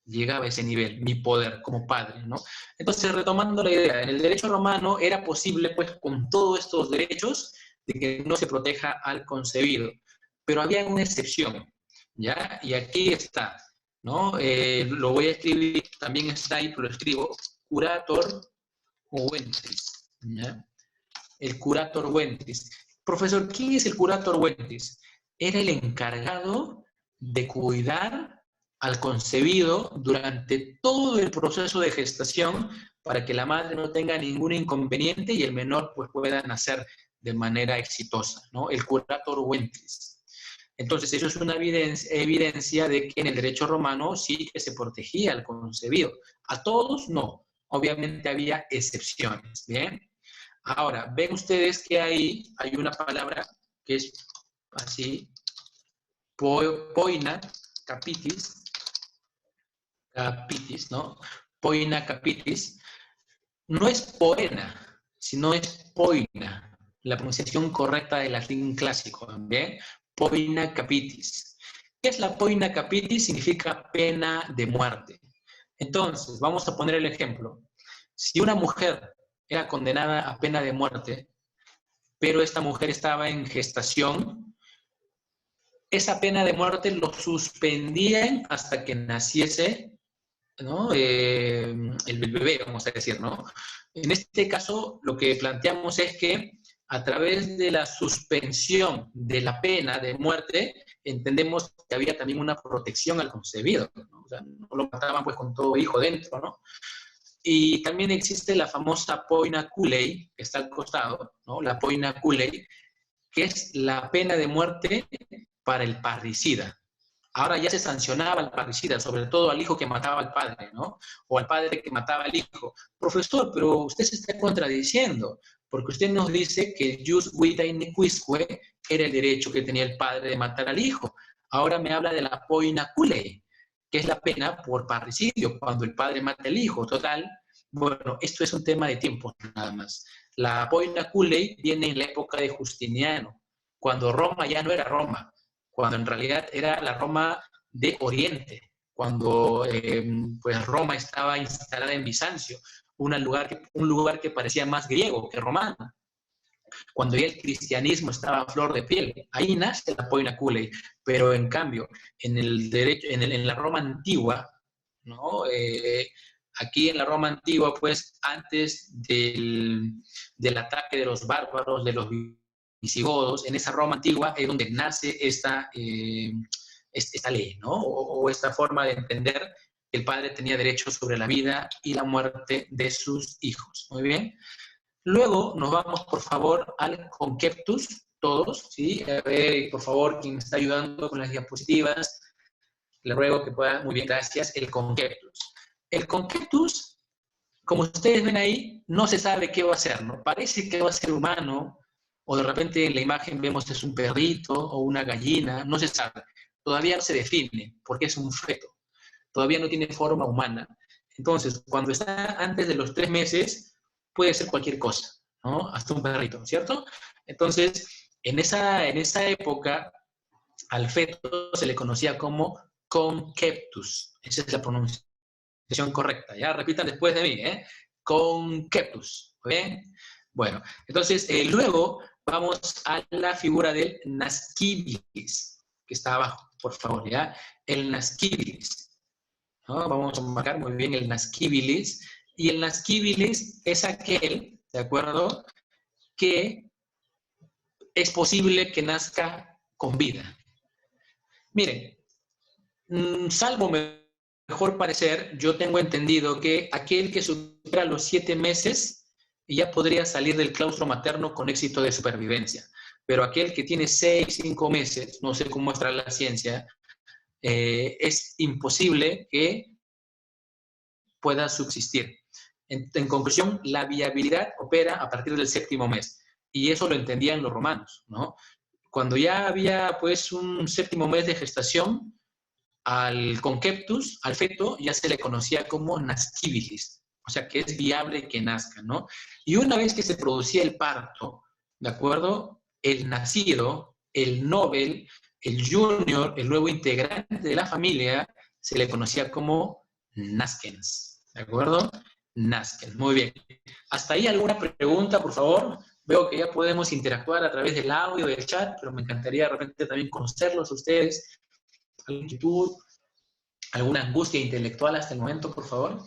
Llegaba a ese nivel, mi poder como padre, ¿no? Entonces, retomando la idea, en el derecho romano era posible, pues, con todos estos derechos, de que no se proteja al concebido. Pero había una excepción, ¿ya? Y aquí está, ¿no? Lo voy a escribir, también está ahí, pero lo escribo, curator ventris, ¿ya? El curator ventris. Profesor, ¿quién es el curator ventris? Era el encargado de cuidar al concebido durante todo el proceso de gestación para que la madre no tenga ningún inconveniente y el menor pues, pueda nacer de manera exitosa, ¿no? El curator ventris. Entonces, eso es una evidencia de que en el derecho romano sí que se protegía al concebido. A todos no. Obviamente había excepciones, ¿bien? Ahora, ven ustedes que hay una palabra que es así, poina capitis, ¿no? Poina capitis. No es poena, sino es poina. La pronunciación correcta del latín clásico, ¿bien? Poina capitis. ¿Qué es la poina capitis? Significa pena de muerte. Entonces, vamos a poner el ejemplo. Si una mujer era condenada a pena de muerte, pero esta mujer estaba en gestación, esa pena de muerte lo suspendían hasta que naciese, ¿no? El bebé, vamos a decir, ¿no? En este caso, lo que planteamos es que a través de la suspensión de la pena de muerte, entendemos que había también una protección al concebido, ¿no? O sea, no lo mataban pues con todo hijo dentro, ¿no? Y también existe la famosa poina culei, que está al costado, ¿no? La poina culei, que es la pena de muerte para el parricida. Ahora ya se sancionaba al parricida, sobre todo al hijo que mataba al padre, ¿no? O al padre que mataba al hijo. Profesor, pero usted se está contradiciendo, porque usted nos dice que el jus vitae nequisque era el derecho que tenía el padre de matar al hijo. Ahora me habla de la poina culei, que es la pena por parricidio, cuando el padre mata al hijo. Total, bueno, esto es un tema de tiempo nada más. La poina culei viene en la época de Justiniano, cuando Roma ya no era Roma, cuando en realidad era la Roma de Oriente, cuando pues Roma estaba instalada en Bizancio, un lugar que parecía más griego que romano. Cuando ya el cristianismo estaba a flor de piel, ahí nace la poina culei, pero en cambio, en la Roma antigua, ¿no? Aquí en la Roma antigua, pues antes del ataque de los bárbaros, de los visigodos, en esa Roma antigua es donde nace esta ley, ¿no? O esta forma de entender que el padre tenía derecho sobre la vida y la muerte de sus hijos. Muy bien. Luego nos vamos, por favor, al conceptus, todos, ¿sí? A ver, por favor, quien me está ayudando con las diapositivas, le ruego que pueda, muy bien, gracias, el conceptus. El conceptus, como ustedes ven ahí, no se sabe qué va a ser, ¿no? Parece que va a ser humano, o de repente en la imagen vemos que es un perrito o una gallina, no se sabe. Todavía no se define, porque es un feto. Todavía no tiene forma humana. Entonces, cuando está antes de los 3 meses, puede ser cualquier cosa, ¿no? Hasta un perrito, ¿cierto? Entonces, en esa época, al feto se le conocía como conceptus. Esa es la pronunciación correcta, ¿ya? Repitan después de mí, ¿eh? Conceptus, ¿bien? Bueno, entonces, luego vamos a la figura del nascibilis, que está abajo, por favor, ¿ya? El nascibilis, ¿no? Vamos a marcar muy bien el nascibilis. Y el nascibilis es aquel, ¿de acuerdo?, que es posible que nazca con vida. Miren, salvo mejor parecer, yo tengo entendido que aquel que supera los 7 meses ya podría salir del claustro materno con éxito de supervivencia. Pero aquel que tiene 6, 5 meses, no sé cómo muestra la ciencia, es imposible que pueda subsistir. En conclusión, la viabilidad opera a partir del 7º mes. Y eso lo entendían los romanos, ¿no? Cuando ya había, pues, un 7º mes de gestación, al conceptus, al feto, ya se le conocía como nascibilis. O sea, que es viable que nazca, ¿no? Y una vez que se producía el parto, ¿de acuerdo? El nacido, el novel, el junior, el nuevo integrante de la familia, se le conocía como nascens, ¿de acuerdo? Nazcan. Muy bien. ¿Hasta ahí alguna pregunta, por favor? Veo que ya podemos interactuar a través del audio, del chat, pero me encantaría de repente también conocerlos a ustedes. ¿Alguna inquietud? ¿Alguna angustia intelectual hasta el momento, por favor?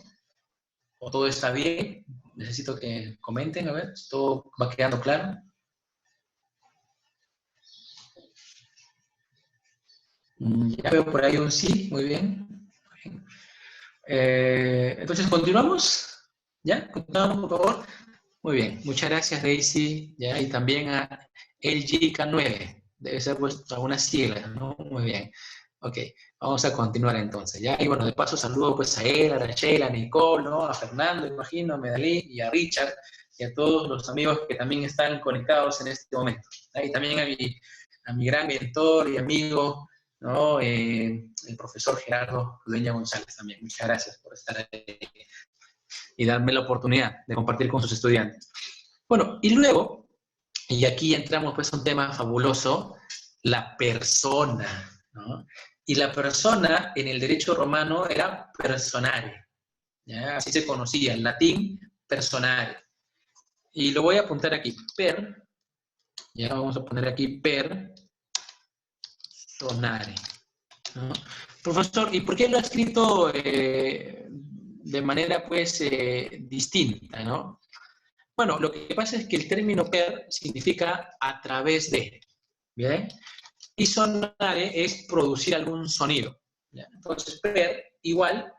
¿O todo está bien? Necesito que comenten, a ver, ¿todo va quedando claro? Ya veo por ahí un sí, muy bien. Entonces, ¿continuamos? ¿Ya? ¿Continuamos, por favor? Muy bien, muchas gracias, Daisy, ¿ya? Y también a LGK9, debe ser pues algunas siglas, ¿no? Muy bien. Ok, vamos a continuar entonces, ¿ya? Y bueno, de paso saludo pues a él, a Rachel, a Nicole, ¿no? A Fernando, imagino, a Medalí y a Richard, y a todos los amigos que también están conectados en este momento. Y también a mi gran mentor y amigo, ¿no? El profesor Gerardo Dueña González también. Muchas gracias por estar ahí y darme la oportunidad de compartir con sus estudiantes. Bueno, y luego, y aquí entramos pues a un tema fabuloso, la persona, ¿no? Y la persona en el derecho romano era personare, ¿ya? Así se conocía, en latín, personare. Y lo voy a apuntar aquí, ya vamos a poner aquí personare, ¿no? Profesor, ¿y por qué lo ha escrito de manera, pues, distinta, ¿no? Bueno, lo que pasa es que el término per significa a través de, ¿bien? Y sonare es producir algún sonido, ¿ya? Entonces, per igual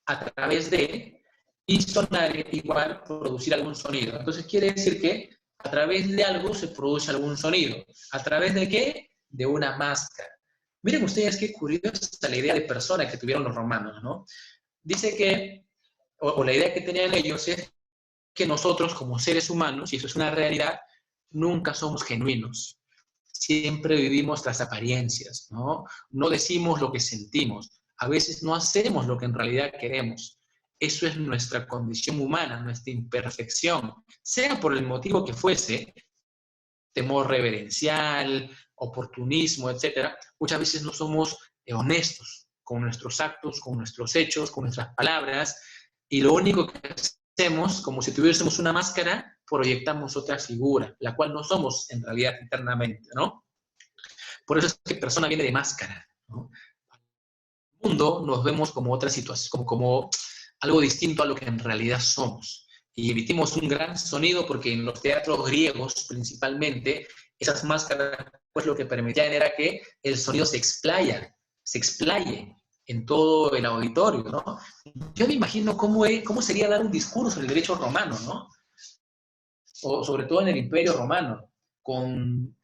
a través de, y sonare igual producir algún sonido. Entonces, quiere decir que a través de algo se produce algún sonido. ¿A través de qué? De una máscara. Miren ustedes qué curiosa la idea de persona que tuvieron los romanos, ¿no? Dice que, o la idea que tenían ellos es que nosotros como seres humanos, y eso es una realidad, nunca somos genuinos. Siempre vivimos las apariencias, ¿no? No decimos lo que sentimos. A veces no hacemos lo que en realidad queremos. Eso es nuestra condición humana, nuestra imperfección, sea por el motivo que fuese, temor reverencial, oportunismo, etcétera. Muchas veces no somos honestos con nuestros actos, con nuestros hechos, con nuestras palabras, y lo único que hacemos, como si tuviésemos una máscara, proyectamos otra figura, la cual no somos en realidad internamente, ¿no? Por eso es que persona viene de máscara, ¿no? En el mundo nos vemos como otra situación, como algo distinto a lo que en realidad somos. Y emitimos un gran sonido porque en los teatros griegos, principalmente, esas máscaras, pues lo que permitían era que el sonido se explaye en todo el auditorio, ¿no? Yo me imagino cómo sería dar un discurso en el derecho romano, ¿no? O sobre todo en el Imperio Romano, con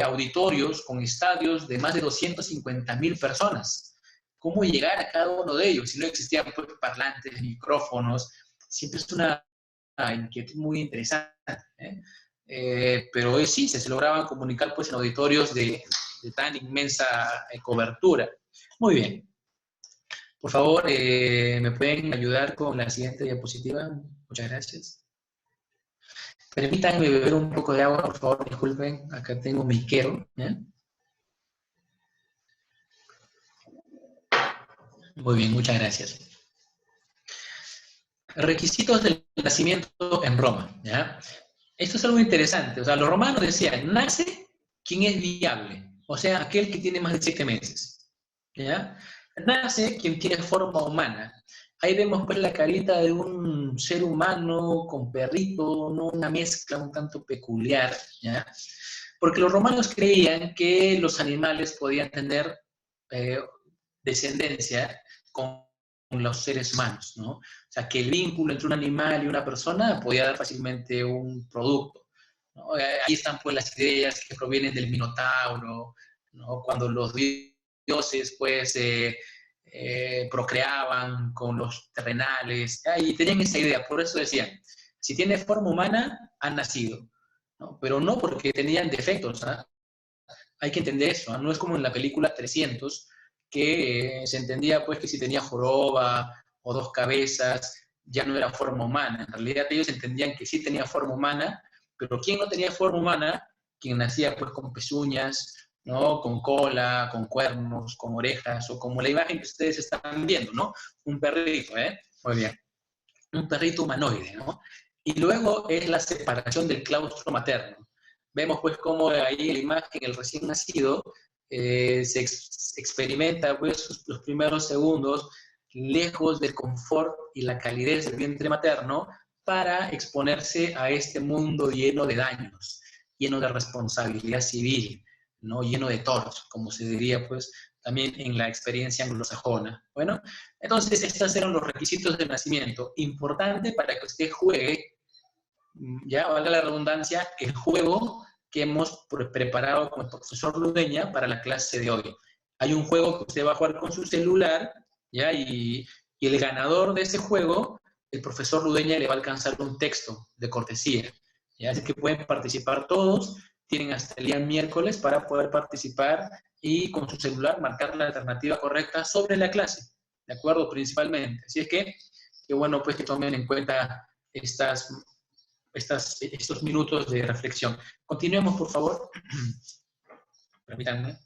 auditorios, con estadios de más de 250.000 personas. ¿Cómo llegar a cada uno de ellos? Si no existían pues, parlantes, micrófonos, siempre es una inquietud muy interesante, ¿eh? Pero hoy sí, se lograban comunicar pues, en auditorios de tan inmensa cobertura. Muy bien. Por favor, ¿me pueden ayudar con la siguiente diapositiva? Muchas gracias. Permítanme beber un poco de agua, por favor, disculpen. Acá tengo mi quero. ¿Eh? Muy bien, muchas gracias. Requisitos del nacimiento en Roma. ¿Ya? Esto es algo interesante. O sea, los romanos decían, nace quien es viable. O sea, aquel que tiene más de 7 meses. ¿Ya? Nace quien tiene forma humana. Ahí vemos pues la carita de un ser humano con perrito, ¿no? Una mezcla un tanto peculiar, ¿ya? Porque los romanos creían que los animales podían tener descendencia con los seres humanos, ¿no? O sea, que el vínculo entre un animal y una persona podía dar fácilmente un producto, ¿no? Ahí están pues las ideas que provienen del Minotauro, ¿no? Cuando los dioses pues procreaban con los terrenales, y tenían esa idea, por eso decían, si tiene forma humana, han nacido, ¿no? Pero no porque tenían defectos, ¿eh? Hay que entender eso, ¿eh? No es como en la película 300, que se entendía pues que si tenía joroba o 2 cabezas, ya no era forma humana. En realidad ellos entendían que sí tenía forma humana, pero ¿quién no tenía forma humana? Quien nacía pues con pezuñas, ¿no? Con cola, con cuernos, con orejas, o como la imagen que ustedes están viendo, ¿no? Un perrito, ¿eh? Muy bien. Un perrito humanoide, ¿no? Y luego es la separación del claustro materno. Vemos pues cómo ahí en la imagen, el recién nacido, se experimenta pues los primeros segundos lejos del confort y la calidez del vientre materno para exponerse a este mundo lleno de daños, lleno de responsabilidad civil, ¿no? Lleno de toros, como se diría pues también en la experiencia anglosajona. Bueno, entonces estos eran los requisitos de nacimiento. Importante para que usted juegue, ya valga la redundancia, el juego que hemos preparado con el profesor Ludeña para la clase de hoy. Hay un juego que usted va a jugar con su celular, ¿ya? Y el ganador de ese juego, el profesor Ludeña le va a alcanzar un texto de cortesía, ¿ya? Así que pueden participar todos, tienen hasta el día miércoles para poder participar y con su celular marcar la alternativa correcta sobre la clase, ¿de acuerdo? Principalmente. Así es que, qué bueno pues que tomen en cuenta estos minutos de reflexión. Continuemos, por favor. Permítanme.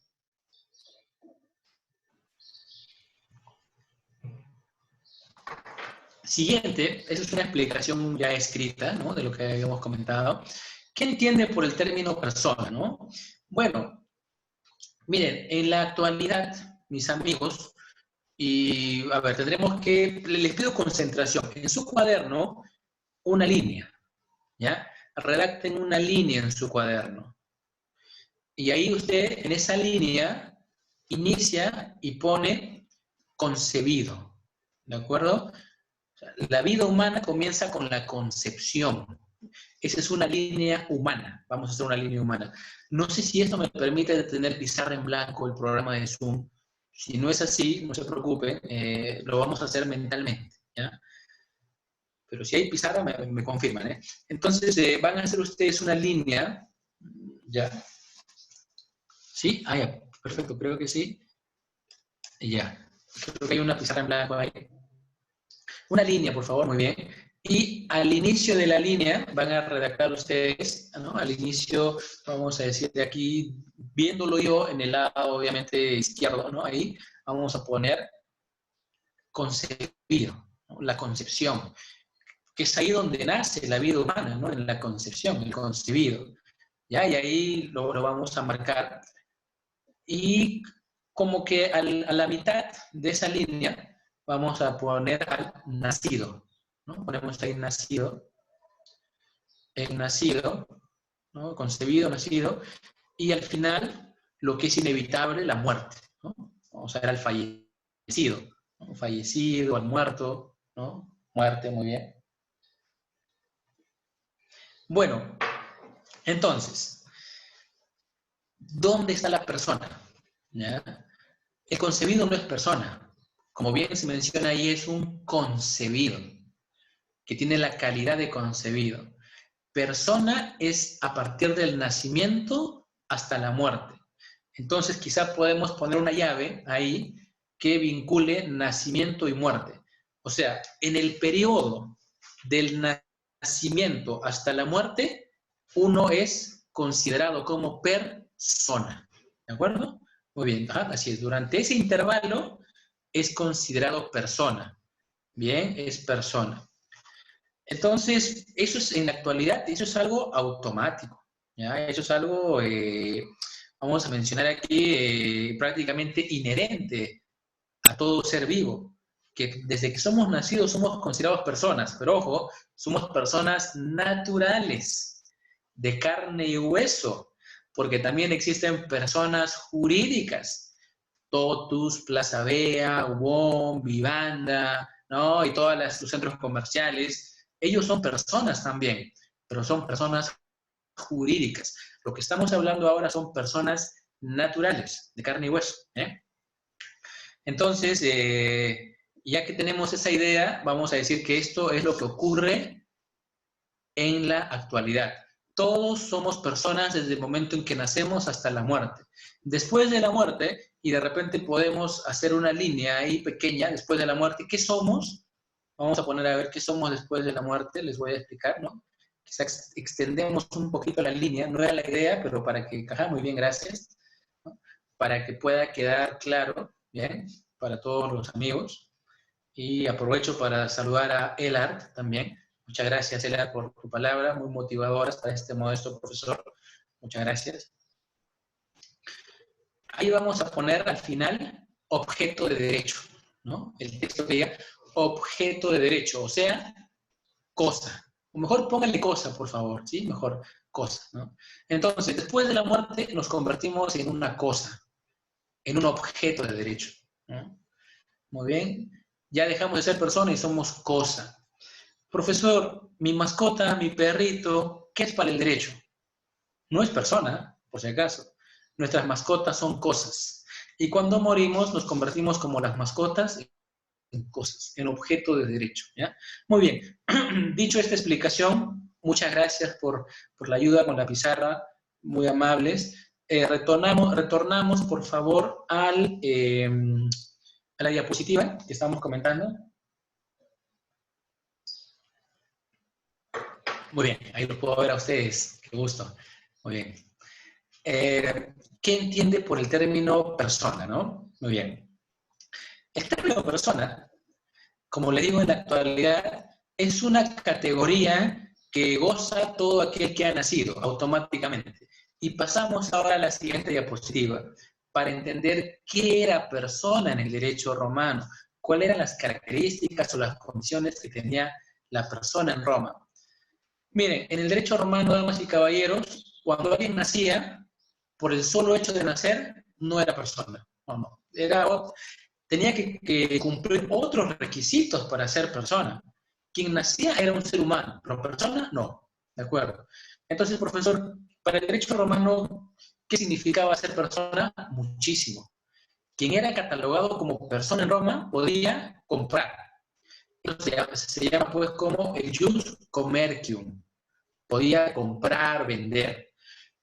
Siguiente, esa es una explicación ya escrita, ¿no? De lo que habíamos comentado. ¿Qué entiende por el término persona, no? Bueno, miren, en la actualidad, mis amigos, y a ver, tendremos que, les pido concentración. En su cuaderno, una línea, ¿ya? Redacten una línea en su cuaderno. Y ahí usted, en esa línea, inicia y pone concebido, ¿de acuerdo? O sea, la vida humana comienza con la concepción, Esa es una línea humana. Vamos a hacer una línea humana. No sé si esto me permite tener pizarra en blanco el programa de Zoom. Si no es así, no se preocupen, lo vamos a hacer mentalmente, ¿ya? Pero si hay pizarra, me confirman, ¿eh? Entonces, van a hacer ustedes una línea, ¿ya? ¿Sí? Ah, ya, perfecto, creo que sí. Ya, creo que hay una pizarra en blanco ahí. Una línea, por favor, muy bien. Y al inicio de la línea van a redactar ustedes, ¿no? Al inicio, vamos a decir de aquí, viéndolo yo en el lado, obviamente, izquierdo, ¿no? Ahí vamos a poner concebido, ¿no? La concepción, que es ahí donde nace la vida humana, ¿no? En la concepción, el concebido. ¿Ya? Y ahí lo vamos a marcar. Y como que a la mitad de esa línea vamos a poner al nacido, ¿no? Ponemos ahí nacido, el nacido, ¿no? Concebido, nacido, y al final lo que es inevitable, la muerte, ¿no? Vamos a ver al fallecido, ¿no? Fallecido, al muerto, ¿no? Muerte, muy bien. Bueno, entonces, ¿dónde está la persona? ¿Ya? El concebido no es persona. Como bien se menciona ahí, es un concebido, que tiene la calidad de concebido. Persona es a partir del nacimiento hasta la muerte. Entonces, quizá podemos poner una llave ahí que vincule nacimiento y muerte. O sea, en el periodo del nacimiento hasta la muerte, uno es considerado como persona. ¿De acuerdo? Muy bien, así es. Durante ese intervalo es considerado persona. Bien, es persona. Entonces, eso es en la actualidad, eso es algo automático. ¿Ya? Eso es algo, vamos a mencionar aquí, prácticamente inherente a todo ser vivo. Que desde que somos nacidos somos considerados personas, pero ojo, somos personas naturales, de carne y hueso, porque también existen personas jurídicas, Totus, Plaza Vea, Ubón, Vivanda, ¿no? Y todos los centros comerciales, ellos son personas también, pero son personas jurídicas. Lo que estamos hablando ahora son personas naturales, de carne y hueso, ¿eh? Entonces, ya que tenemos esa idea, vamos a decir que esto es lo que ocurre en la actualidad. Todos somos personas desde el momento en que nacemos hasta la muerte. Después de la muerte, y de repente podemos hacer una línea ahí pequeña, después de la muerte, ¿qué somos? Vamos a poner a ver qué somos después de la muerte, les voy a explicar, ¿no? Quizás extendemos un poquito la línea, no era la idea, pero para que, muy bien, gracias, ¿no? Para que pueda quedar claro, ¿bien? Para todos los amigos. Y aprovecho para saludar a Elard también. Muchas gracias, Elard, por tu palabra, muy motivadoras para este modesto profesor. Muchas gracias. Ahí vamos a poner al final objeto de derecho, ¿no? El texto que diga objeto de derecho, o sea, cosa. O mejor pónganle cosa, por favor, ¿sí? Mejor cosa, ¿no? Entonces, después de la muerte nos convertimos en una cosa, en un objeto de derecho, ¿no? Muy bien. Ya dejamos de ser persona y somos cosa. Profesor, mi mascota, mi perrito, ¿qué es para el derecho? No es persona, por si acaso. Nuestras mascotas son cosas. Y cuando morimos nos convertimos como las mascotas en cosas, en objeto de derecho, ¿ya? Muy bien. Dicho esta explicación, muchas gracias por la ayuda con la pizarra, muy amables. Retornamos, por favor, a la diapositiva que estamos comentando. Muy bien, ahí lo puedo ver a ustedes. Qué gusto. Muy bien. ¿Qué entiende por el término persona, no? Muy bien. El término persona, como le digo en la actualidad, es una categoría que goza todo aquel que ha nacido automáticamente. Y pasamos ahora a la siguiente diapositiva para entender qué era persona en el derecho romano, cuáles eran las características o las condiciones que tenía la persona en Roma. Miren, en el derecho romano, damas y caballeros, cuando alguien nacía, por el solo hecho de nacer, no era persona. No. Tenía que cumplir otros requisitos para ser persona. Quien nacía era un ser humano, pero persona no. ¿De acuerdo? Entonces, profesor, para el derecho romano, ¿qué significaba ser persona? Muchísimo. Quien era catalogado como persona en Roma podía comprar. Se llama pues como el jus commercium. Podía comprar, vender.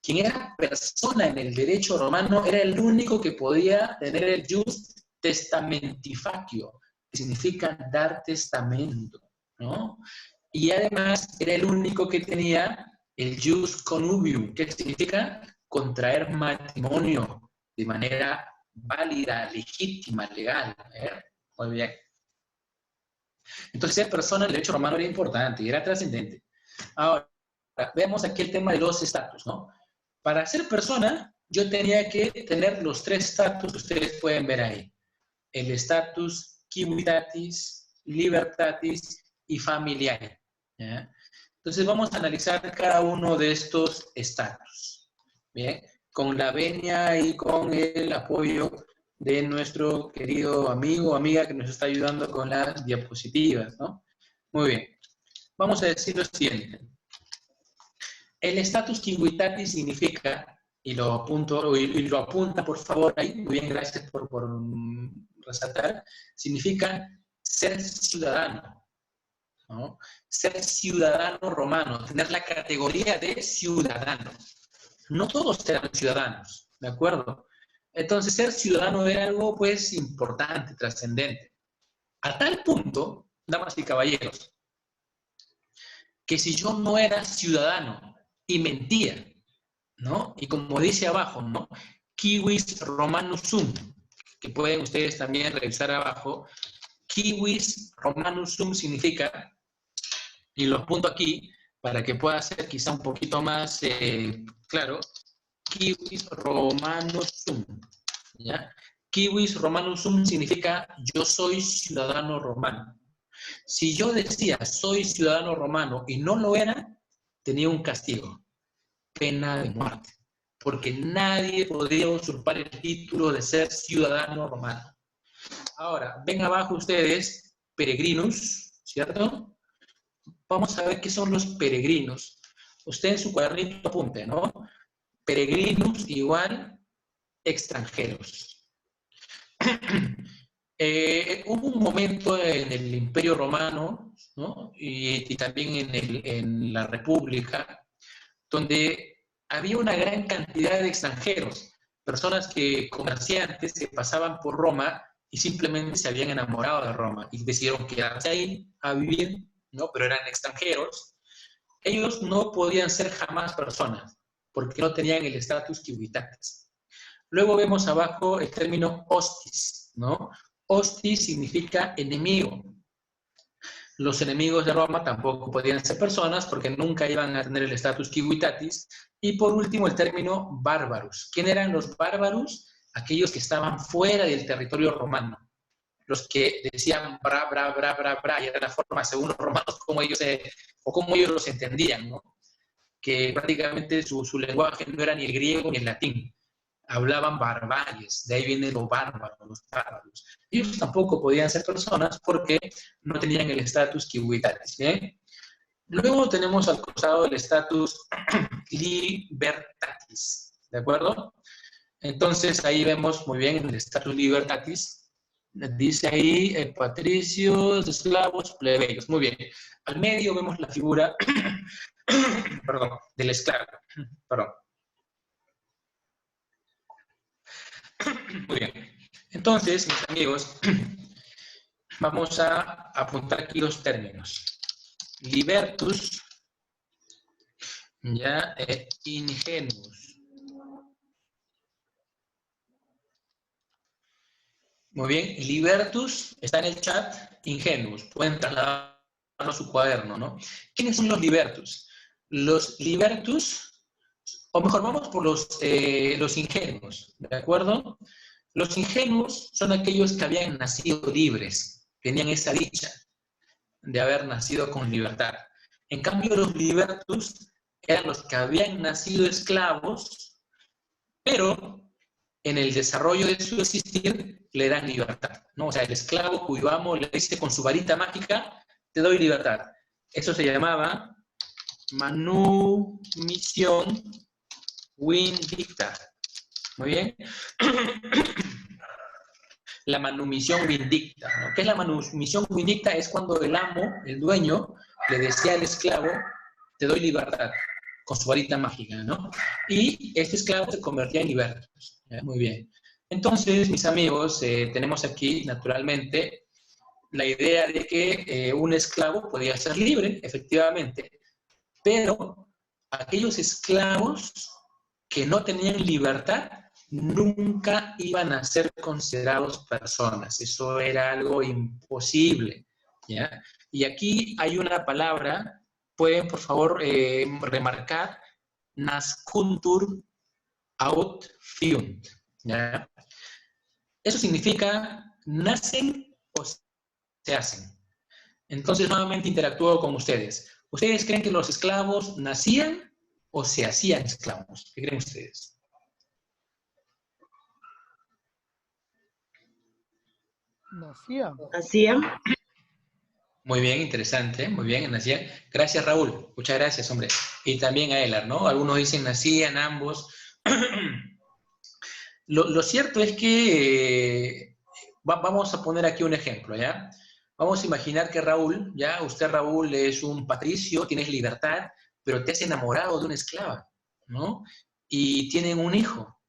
Quien era persona en el derecho romano era el único que podía tener el jus testamentifacio, que significa dar testamento, ¿no? Y además era el único que tenía el jus connubium, que significa contraer matrimonio de manera válida, legítima, legal. Muy bien. Entonces, ser persona en el derecho romano era importante y era trascendente. Ahora, veamos aquí el tema de los estatus, ¿no? Para ser persona, yo tenía que tener los 3 estatus que ustedes pueden ver ahí. El estatus civitatis, libertatis y familiare. ¿Ya? Entonces vamos a analizar cada uno de estos estatus. Bien, con la venia y con el apoyo de nuestro querido amigo o amiga que nos está ayudando con las diapositivas, ¿no? Muy bien. Vamos a decir lo siguiente. El estatus civitatis significa, y lo apunta por favor ahí, muy bien, gracias por resaltar, significa ser ciudadano, ¿no? Ser ciudadano romano, tener la categoría de ciudadano. No todos eran ciudadanos, ¿de acuerdo? Entonces, ser ciudadano era algo, pues, importante, trascendente. A tal punto, damas y caballeros, que si yo no era ciudadano y mentía, ¿no? Y como dice abajo, ¿no? Civis Romanus sum, que pueden ustedes también revisar abajo. Civis Romanus sum significa, y lo apunto aquí para que pueda ser quizá un poquito más claro, Civis Romanus sum, ¿ya? Civis Romanus sum significa yo soy ciudadano romano. Si yo decía soy ciudadano romano y no lo era, tenía un castigo, pena de muerte, porque nadie podía usurpar el título de ser ciudadano romano. Ahora, ven abajo ustedes, peregrinus, ¿cierto? Vamos a ver qué son los peregrinos. Usted en su cuadernito apunte, ¿no? Peregrinus igual extranjeros. Hubo un momento en el Imperio Romano, ¿no? y también en la República, donde había una gran cantidad de extranjeros, personas comerciantes que pasaban por Roma y simplemente se habían enamorado de Roma y decidieron quedarse ahí a vivir, ¿no? Pero eran extranjeros. Ellos no podían ser jamás personas, porque no tenían el estatus civitatis. Luego vemos abajo el término hostis, ¿no? Hostis significa enemigo. Los enemigos de Roma tampoco podían ser personas porque nunca iban a tener el estatus civitatis. Y por último el término bárbaros. ¿Quién eran los bárbaros? Aquellos que estaban fuera del territorio romano. Los que decían bra, bra, bra, bra, bra, y era la forma, según los romanos, como ellos los entendían, ¿no? Que prácticamente su lenguaje no era ni el griego ni el latín. Hablaban barbaries, de ahí vienen los bárbaros. Ellos tampoco podían ser personas porque no tenían el estatus civitatis, ¿eh? Luego tenemos al costado el estatus libertatis, ¿de acuerdo? Entonces ahí vemos muy bien el estatus libertatis, dice ahí patricios, esclavos, plebeyos, muy bien. Al medio vemos la figura, perdón, del esclavo, perdón. Muy bien. Entonces, mis amigos, vamos a apuntar aquí los términos. Libertus, ya, ingenuus. Muy bien, libertus está en el chat, ingenuus. Pueden trasladarlo a su cuaderno, ¿no? ¿Quiénes son los libertus? Los libertus, o mejor, vamos por los ingenuos, ¿de acuerdo? Los ingenuos son aquellos que habían nacido libres, tenían esa dicha de haber nacido con libertad. En cambio, los libertus eran los que habían nacido esclavos, pero en el desarrollo de su existir le dan libertad, ¿no? O sea, el esclavo cuyo amo le dice con su varita mágica, te doy libertad. Eso se llamaba manumisión vindicta. Muy bien. La manumisión vindicta, ¿no? ¿Qué es la manumisión vindicta? Es cuando el amo, el dueño, le decía al esclavo, te doy libertad, con su varita mágica, ¿no? Y este esclavo se convertía en libertos. Muy bien. Entonces, mis amigos, tenemos aquí, naturalmente, la idea de que un esclavo podía ser libre, efectivamente, pero aquellos esclavos que no tenían libertad nunca iban a ser considerados personas. Eso era algo imposible, ¿ya? Y aquí hay una palabra, pueden por favor remarcar, nascuntur aut fiunt, ¿ya? Eso significa nacen o se hacen. Entonces nuevamente interactúo con ustedes. ¿Ustedes creen que los esclavos nacían o se hacían esclavos? ¿Qué creen ustedes? Nacían. Muy bien, interesante, muy bien, nacían. Gracias, Raúl. Muchas gracias, hombre. Y también a Elar, ¿no? Algunos dicen nacían, ambos. Lo cierto es que vamos a poner aquí un ejemplo, ¿ya? Vamos a imaginar que Raúl, ¿ya? Usted, Raúl, es un patricio, tienes libertad, pero te has enamorado de una esclava, ¿no? Y tienen un hijo.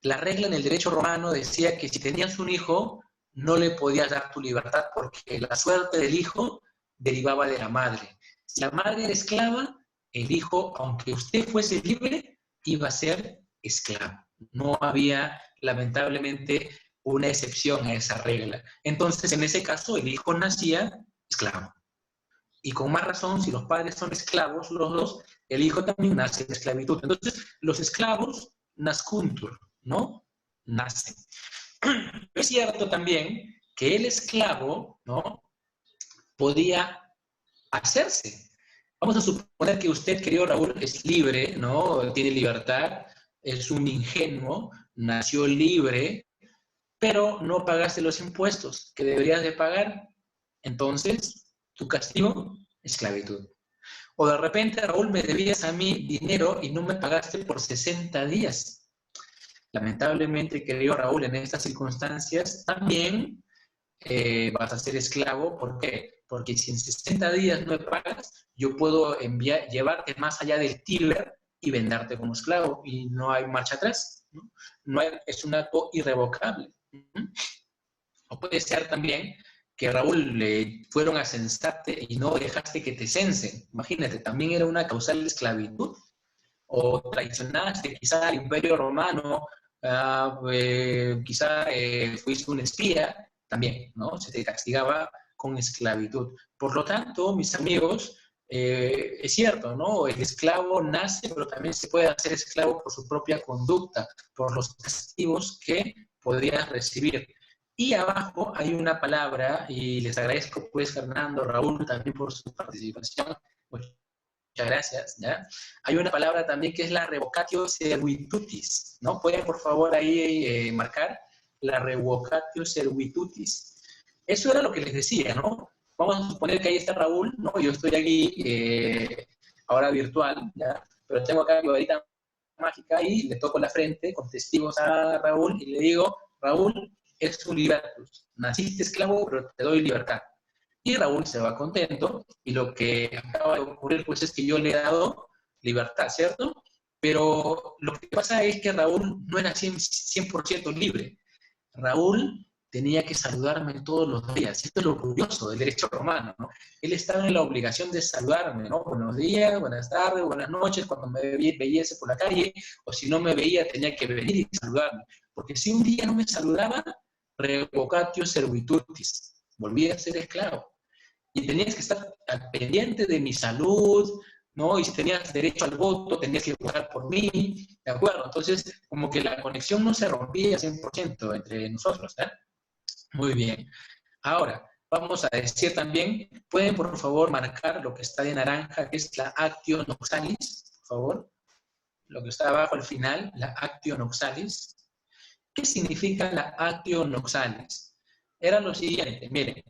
La regla en el derecho romano decía que si tenías un hijo, no le podías dar tu libertad porque la suerte del hijo derivaba de la madre. Si la madre era esclava, el hijo, aunque usted fuese libre, iba a ser esclavo. No había, lamentablemente, una excepción a esa regla. Entonces, en ese caso, el hijo nacía esclavo. Y con más razón, si los padres son esclavos, los dos, el hijo también nace de esclavitud. Entonces, los esclavos nascuntur, ¿no? Nacen. Es cierto también que el esclavo, ¿no? Podía hacerse. Vamos a suponer que usted, querido Raúl, es libre, ¿no? Tiene libertad, es un ingenuo, nació libre, pero no pagaste los impuestos que deberías de pagar. Entonces, tu castigo, esclavitud. O de repente, Raúl, me debías a mí dinero y no me pagaste por 60 días. Lamentablemente, querido Raúl, en estas circunstancias también vas a ser esclavo. ¿Por qué? Porque si en 60 días no me pagas, yo puedo llevarte más allá del Tíber y venderte como esclavo. Y no hay marcha atrás, ¿no? Es un acto irrevocable. O puede ser también que Raúl le fueron a censarte y no dejaste que te censen. Imagínate, también era una causal de esclavitud. O traicionaste quizá al Imperio Romano, quizá fuiste un espía, también, ¿no? Se te castigaba con esclavitud. Por lo tanto, mis amigos, es cierto, ¿no? El esclavo nace, pero también se puede hacer esclavo por su propia conducta, por los castigos que podrías recibir. Y abajo hay una palabra, y les agradezco pues Fernando, Raúl, también por su participación. Muchas gracias, ¿ya? Hay una palabra también que es la revocatio servitutis, ¿no? ¿Pueden por favor ahí marcar? La revocatio servitutis. Eso era lo que les decía, ¿no? Vamos a suponer que ahí está Raúl, ¿no? Yo estoy aquí ahora virtual, ¿ya? Pero tengo acá mi varita mágica y le toco la frente con testigos a Raúl y le digo, Raúl, es tu libertus. Naciste esclavo, pero te doy libertad. Y Raúl se va contento, y lo que acaba de ocurrir pues es que yo le he dado libertad, ¿cierto? Pero lo que pasa es que Raúl no era 100% libre. Raúl tenía que saludarme todos los días. Esto es lo curioso del derecho romano, ¿no? Él estaba en la obligación de saludarme, ¿no? Buenos días, buenas tardes, buenas noches, cuando me veíase por la calle, o si no me veía tenía que venir y saludarme. Porque si un día no me saludaba, revocatio servitutis, volví a ser esclavo. Y tenías que estar pendiente de mi salud, ¿no? Y si tenías derecho al voto, tenías que votar por mí, ¿de acuerdo? Entonces, como que la conexión no se rompía 100% entre nosotros, ¿eh? Muy bien. Ahora, vamos a decir también, ¿pueden por favor marcar lo que está de naranja, que es la actio noxalis, por favor? Lo que está abajo al final, la actio noxalis. ¿Qué significa la actio noxalis? Era lo siguiente, miren.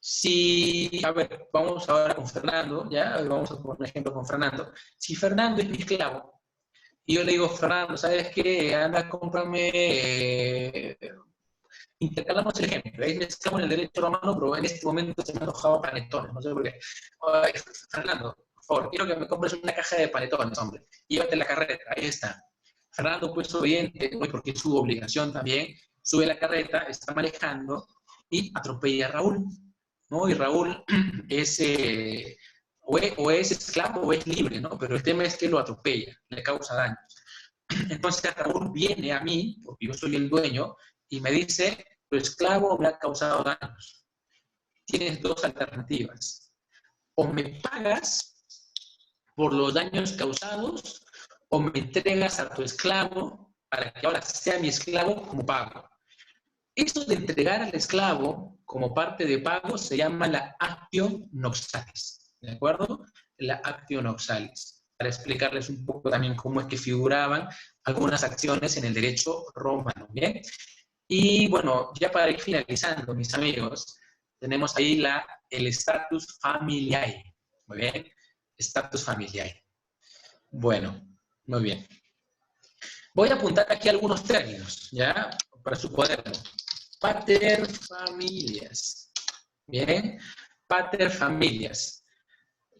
Si, a ver, vamos ahora con Fernando, ¿ya? Vamos a poner un ejemplo con Fernando. Si Fernando es mi esclavo, y yo le digo, Fernando, ¿sabes qué? Anda, cómprame... intercalamos el ejemplo. Es mi esclavo en el derecho romano, pero en este momento se me ha antojado panetones, no sé por qué. Ay, Fernando, por favor, quiero que me compres una caja de panetones, hombre. Llévate la carreta, ahí está. Fernando, pues obediente, porque es su obligación también, sube la carreta, está manejando y atropella a Raúl, ¿no? Y Raúl es, o es esclavo o es libre, ¿no? Pero el tema es que lo atropella, le causa daños. Entonces Raúl viene a mí, porque yo soy el dueño, y me dice, tu esclavo me ha causado daños. Tienes dos alternativas. O me pagas por los daños causados, o me entregas a tu esclavo para que ahora sea mi esclavo como pago. Esto de entregar al esclavo como parte de pago se llama la actio noxalis, ¿de acuerdo? La actio noxalis, para explicarles un poco también cómo es que figuraban algunas acciones en el derecho romano, ¿bien? Y bueno, ya para ir finalizando, mis amigos, tenemos ahí el status familiae, muy bien, status familiae. Bueno, muy bien. Voy a apuntar aquí algunos términos, ¿ya? Para su cuaderno. Paterfamilias. Bien. Paterfamilias.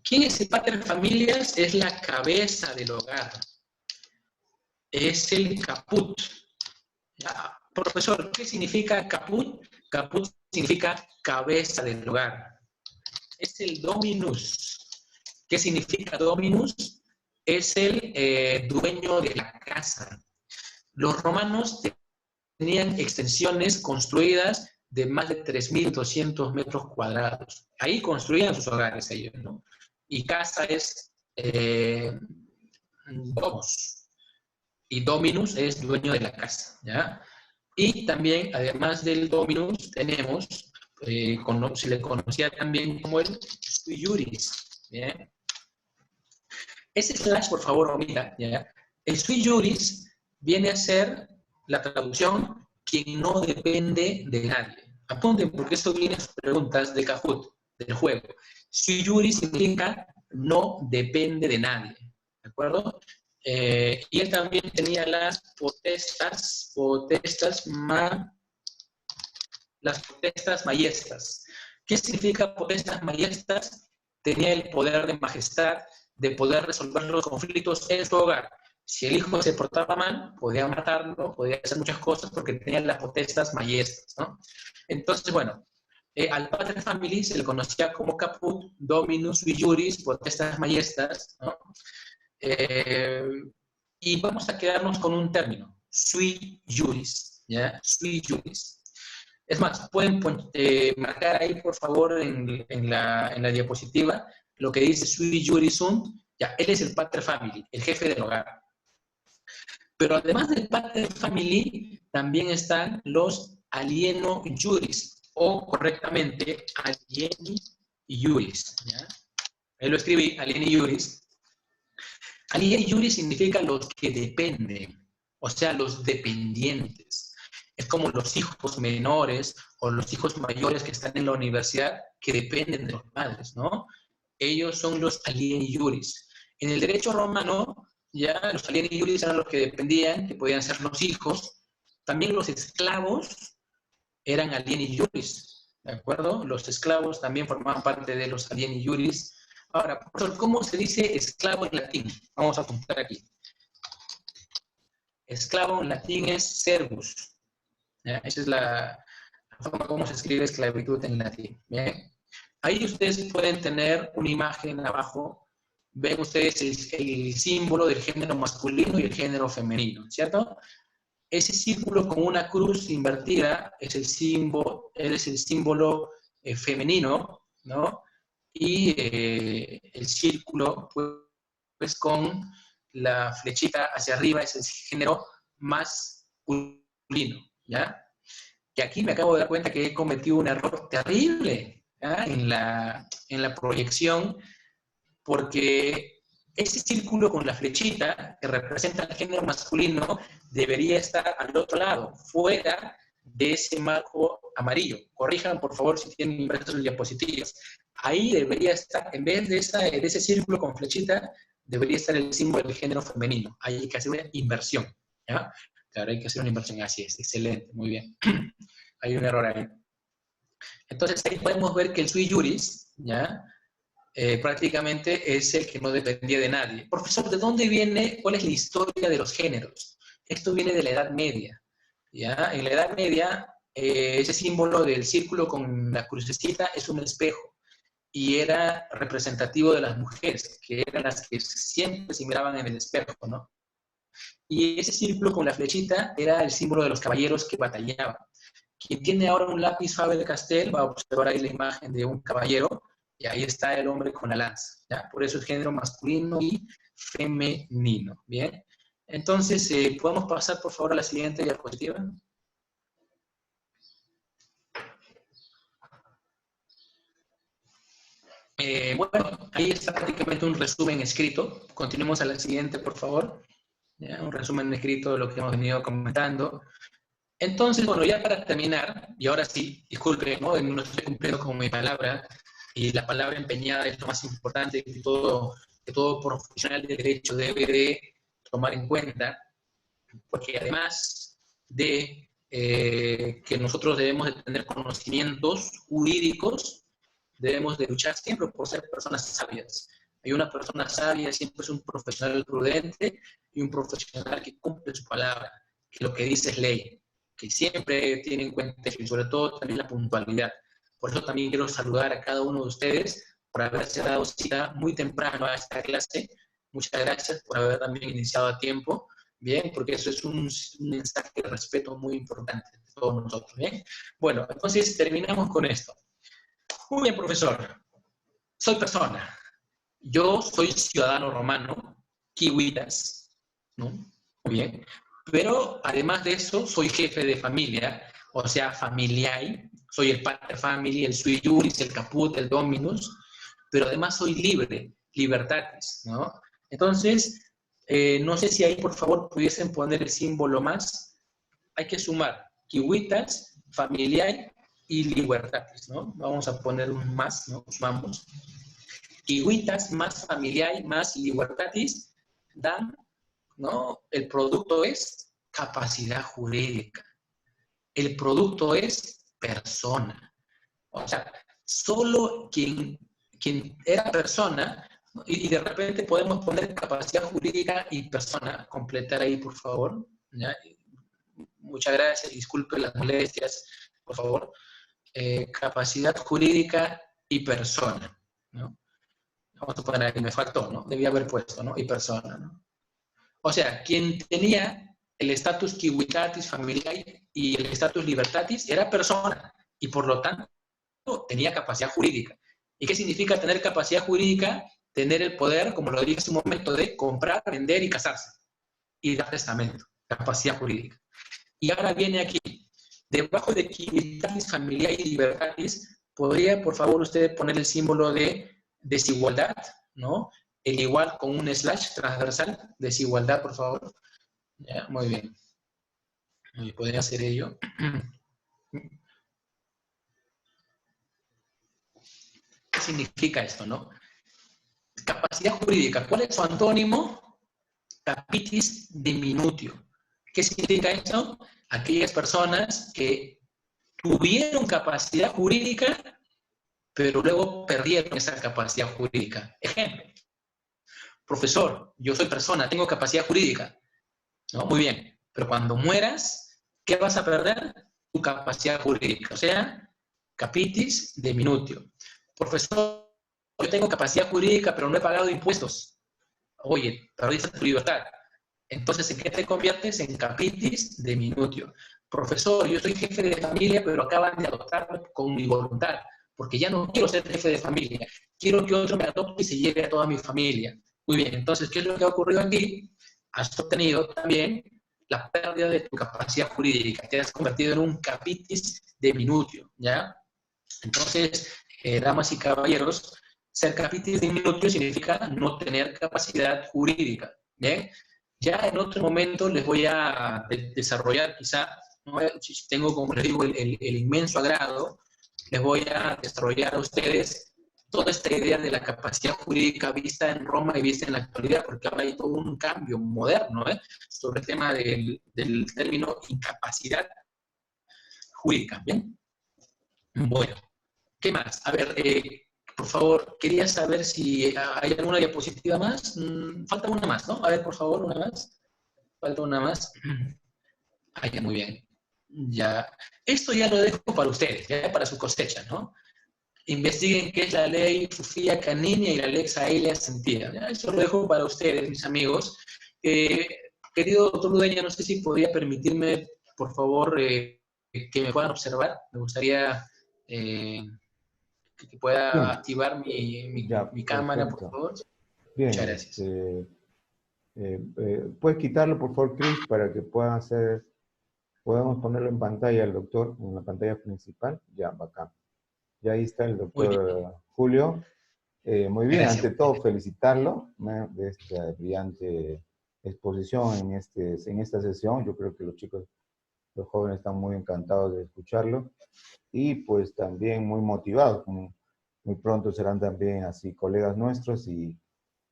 ¿Quién es el paterfamilias? Es la cabeza del hogar. Es el caput. ¿Ya? Profesor, ¿qué significa caput? Caput significa cabeza del hogar. Es el dominus. ¿Qué significa dominus? Es el dueño de la casa. Los romanos tenían extensiones construidas de más de 3.200 metros cuadrados. Ahí construían sus hogares ellos, ¿no? Y casa es domus. Y dominus es dueño de la casa, ¿ya? Y también, además del dominus, tenemos, se le conocía también como el sui juris, ¿bien? Ese slash, por favor, omita, ¿ya? El sui juris viene a ser la traducción quien no depende de nadie. Apunten, porque esto viene en sus preguntas de Kahoot, del juego. Sui juris significa no depende de nadie, ¿de acuerdo? Y él también tenía las potestas maiestas. ¿Qué significa potestas maiestas? Tenía el poder de majestad de poder resolver los conflictos en su hogar. Si el hijo se portaba mal, podía matarlo, podía hacer muchas cosas porque tenía las potestas maiestas, ¿no? Entonces, bueno, al pater familias se le conocía como caput, dominus, sui juris, potestas maiestas, ¿no? Y vamos a quedarnos con un término, sui juris, ¿ya? Sui juris. Es más, pueden marcar ahí, por favor, en la diapositiva, lo que dice sui juris sunt, ya, él es el pater family, el jefe del hogar. Pero además del pater family, también están los alieno juris, o correctamente, alieni juris, ¿ya? Ahí lo escribí, alieni juris. Alieni juris significa los que dependen, o sea, los dependientes. Es como los hijos menores o los hijos mayores que están en la universidad que dependen de los padres, ¿no? Ellos son los alieni juris. En el derecho romano, ya los alieni juris eran los que dependían, que podían ser los hijos. También los esclavos eran alieni juris, ¿de acuerdo? Los esclavos también formaban parte de los alieni juris. Ahora, profesor, ¿cómo se dice esclavo en latín? Vamos a apuntar aquí. Esclavo en latín es servus. ¿Ya? Esa es la forma como se escribe esclavitud en latín. ¿Bien? Ahí ustedes pueden tener una imagen abajo. Ven ustedes el símbolo del género masculino y el género femenino, ¿cierto? Ese círculo con una cruz invertida es el símbolo femenino, ¿no? Y el círculo, pues con la flechita hacia arriba es el género masculino, ¿ya? Y aquí me acabo de dar cuenta que he cometido un error terrible, ¿ya? En la proyección, porque ese círculo con la flechita que representa el género masculino debería estar al otro lado, fuera de ese marco amarillo. Corrijan, por favor, si tienen impresos sus diapositivas. Ahí debería estar, en vez de ese círculo con flechita, debería estar el símbolo del género femenino. Ahí hay que hacer una inversión, ¿ya? Claro, hay que hacer una inversión. Así es, excelente, muy bien. Hay un error ahí. Entonces, ahí podemos ver que el sui juris, ¿ya? Prácticamente es el que no dependía de nadie. Profesor, ¿de dónde viene? ¿Cuál es la historia de los géneros? Esto viene de la Edad Media, ¿ya? En la Edad Media, ese símbolo del círculo con la crucecita es un espejo, y era representativo de las mujeres, que eran las que siempre se miraban en el espejo, ¿no? Y ese círculo con la flechita era el símbolo de los caballeros que batallaban. Quien tiene ahora un lápiz Faber-Castell va a observar ahí la imagen de un caballero, y ahí está el hombre con la lanza, ¿ya? Por eso es género masculino y femenino, ¿bien? Entonces, ¿podemos pasar, por favor, a la siguiente diapositiva? Bueno, ahí está prácticamente un resumen escrito. Continuemos a la siguiente, por favor. ¿Ya? Un resumen escrito de lo que hemos venido comentando. Entonces, bueno, ya para terminar, y ahora sí, disculpe, no estoy cumpliendo con mi palabra, y la palabra empeñada es lo más importante que todo profesional de derecho debe de tomar en cuenta, porque además de que nosotros debemos de tener conocimientos jurídicos, debemos de luchar siempre por ser personas sabias. Y una persona sabia siempre es un profesional prudente y un profesional que cumple su palabra, que lo que dice es ley, que siempre tiene en cuenta y sobre todo también la puntualidad. Por eso también quiero saludar a cada uno de ustedes por haberse dado cita muy temprano a esta clase. Muchas gracias por haber también iniciado a tiempo, bien, porque eso es un mensaje de respeto muy importante de todos nosotros, bien. Bueno, entonces terminamos con esto. Muy bien, profesor. Soy persona. Yo soy ciudadano romano, kiwitas, ¿no? Muy bien. Pero además de eso, soy jefe de familia, o sea, familiai. Soy el pater family, el sui juris, el caput, el dominus. Pero además soy libre, libertatis, ¿no? Entonces, no sé si ahí, por favor, pudiesen poner el símbolo más. Hay que sumar kiwitas, familiai y libertatis, ¿no? Vamos a poner un más, ¿no? Sumamos. Kiwitas más familiai más libertatis dan, ¿no? El producto es capacidad jurídica. El producto es persona. O sea, solo quien era persona, y de repente podemos poner capacidad jurídica y persona. Completar ahí, por favor. ¿Ya? Muchas gracias, disculpe las molestias, por favor. Capacidad jurídica y persona, ¿no? Vamos a poner aquí, me faltó, ¿no? Debía haber puesto, ¿no? Y persona, ¿no? O sea, quien tenía el estatus kiwitatis familiae y el estatus libertatis era persona, y por lo tanto tenía capacidad jurídica. ¿Y qué significa tener capacidad jurídica? Tener el poder, como lo dije hace un momento, de comprar, vender y casarse. Y dar testamento, capacidad jurídica. Y ahora viene aquí, debajo de kiwitatis familiae y libertatis, ¿podría, por favor, usted poner el símbolo de desigualdad, ¿no? El igual con un slash transversal, desigualdad, por favor. Ya, muy bien. ¿Podría hacer ello? ¿Qué significa esto, no? Capacidad jurídica. ¿Cuál es su antónimo? Capitis diminutio. ¿Qué significa eso? Aquellas personas que tuvieron capacidad jurídica, pero luego perdieron esa capacidad jurídica. Ejemplo. Profesor, yo soy persona, tengo capacidad jurídica. ¿No? Muy bien. Pero cuando mueras, ¿qué vas a perder? Tu capacidad jurídica. O sea, capitis diminutio. Profesor, yo tengo capacidad jurídica, pero no he pagado impuestos. Oye, perdiste tu libertad. Entonces, ¿en qué te conviertes? En capitis diminutio. Profesor, yo soy jefe de familia, pero acaban de adoptarme con mi voluntad, porque ya no quiero ser jefe de familia. Quiero que otro me adopte y se lleve a toda mi familia. Muy bien, entonces, ¿qué es lo que ha ocurrido aquí? Has obtenido también la pérdida de tu capacidad jurídica. Te has convertido en un capitis diminutio, ¿ya? Entonces, damas y caballeros, ser capitis diminutio significa no tener capacidad jurídica, ¿bien? Ya en otro momento les voy a desarrollar quizá ¿no? Tengo, como les digo, el inmenso agrado, les voy a desarrollar a ustedes toda esta idea de la capacidad jurídica vista en Roma y vista en la actualidad, porque ahora hay todo un cambio moderno sobre el tema del término incapacidad jurídica. ¿Bien? Bueno, ¿qué más? A ver, por favor, quería saber si hay alguna diapositiva más. Falta una más, ¿no? A ver, por favor, una más. Falta una más. Ah, ya, muy bien. Ya. Esto ya lo dejo para ustedes, ya para su cosecha, ¿no? Investiguen qué es la ley Fufía Canini y la Lex Aelia Sentía. ¿Ya? Eso lo dejo para ustedes, mis amigos. Querido doctor Ludeña, no sé si podría permitirme, por favor, que me puedan observar. Me gustaría que pueda Bien. activar mi Ya, cámara, por perfecto. favor. Bien, Muchas gracias. ¿puedes quitarlo, por favor, Chris, para que podamos ponerlo en pantalla al doctor, en la pantalla principal? Ya, bacán. Ya ahí está el Muy doctor Julio. Muy bien, Gracias. ante todo felicitarlo, ¿no?, de esta brillante exposición en esta sesión. Yo creo que los jóvenes están muy encantados de escucharlo y pues también muy motivados. Muy pronto serán también así colegas nuestros y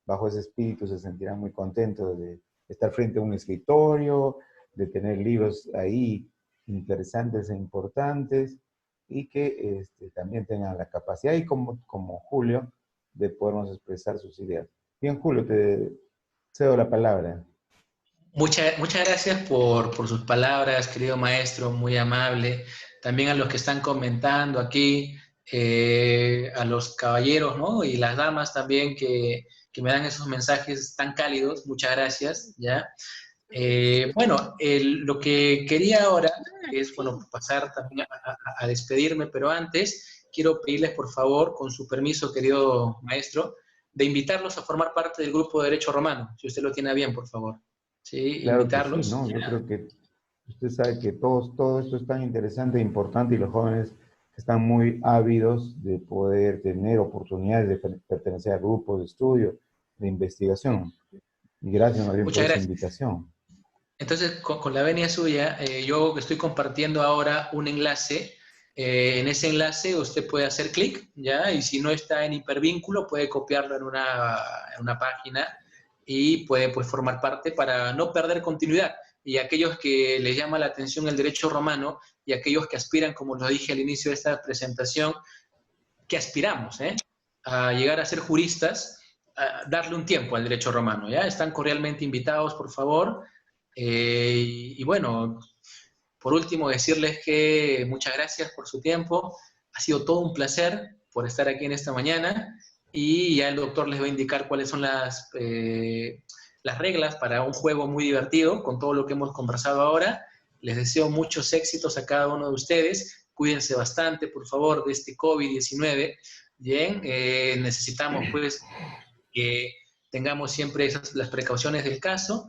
bajo ese espíritu se sentirán muy contentos de estar frente a un escritorio, de tener libros ahí interesantes e importantes y que también tengan la capacidad, y como Julio, de podernos expresar sus ideas. Bien, Julio, te cedo la palabra. Muchas gracias por sus palabras, querido maestro, muy amable. También a los que están comentando aquí, a los caballeros, ¿no? Y las damas también que me dan esos mensajes tan cálidos, muchas gracias, ¿ya? Bueno, lo que quería ahora es, bueno, pasar también a despedirme, pero antes quiero pedirles, por favor, con su permiso, querido maestro, de invitarlos a formar parte del grupo de Derecho Romano, si usted lo tiene a bien, por favor. Sí, Claro que sí, invitarlos. ¿no? Yo creo que usted sabe que todo esto es tan interesante e importante, y los jóvenes están muy ávidos de poder tener oportunidades de pertenecer a grupos de estudio, de investigación. Y gracias más bien por Muchas esa gracias. invitación. Entonces, con la venia suya, yo estoy compartiendo ahora un enlace. En ese enlace usted puede hacer clic, ¿ya? Y si no está en hipervínculo, puede copiarlo en una página y puede, pues, formar parte para no perder continuidad. Y aquellos que les llama la atención el derecho romano y aquellos que aspiran, como lo dije al inicio de esta presentación, que aspiramos, a llegar a ser juristas, a darle un tiempo al derecho romano, ¿ya? Están cordialmente invitados, por favor. Y bueno, por último, decirles que muchas gracias por su tiempo. Ha sido todo un placer por estar aquí en esta mañana, y ya el doctor les va a indicar cuáles son las reglas para un juego muy divertido con todo lo que hemos conversado ahora. Les deseo muchos éxitos a cada uno de ustedes. Cuídense bastante, por favor, de este COVID-19. Bien, necesitamos pues que tengamos siempre las precauciones del caso.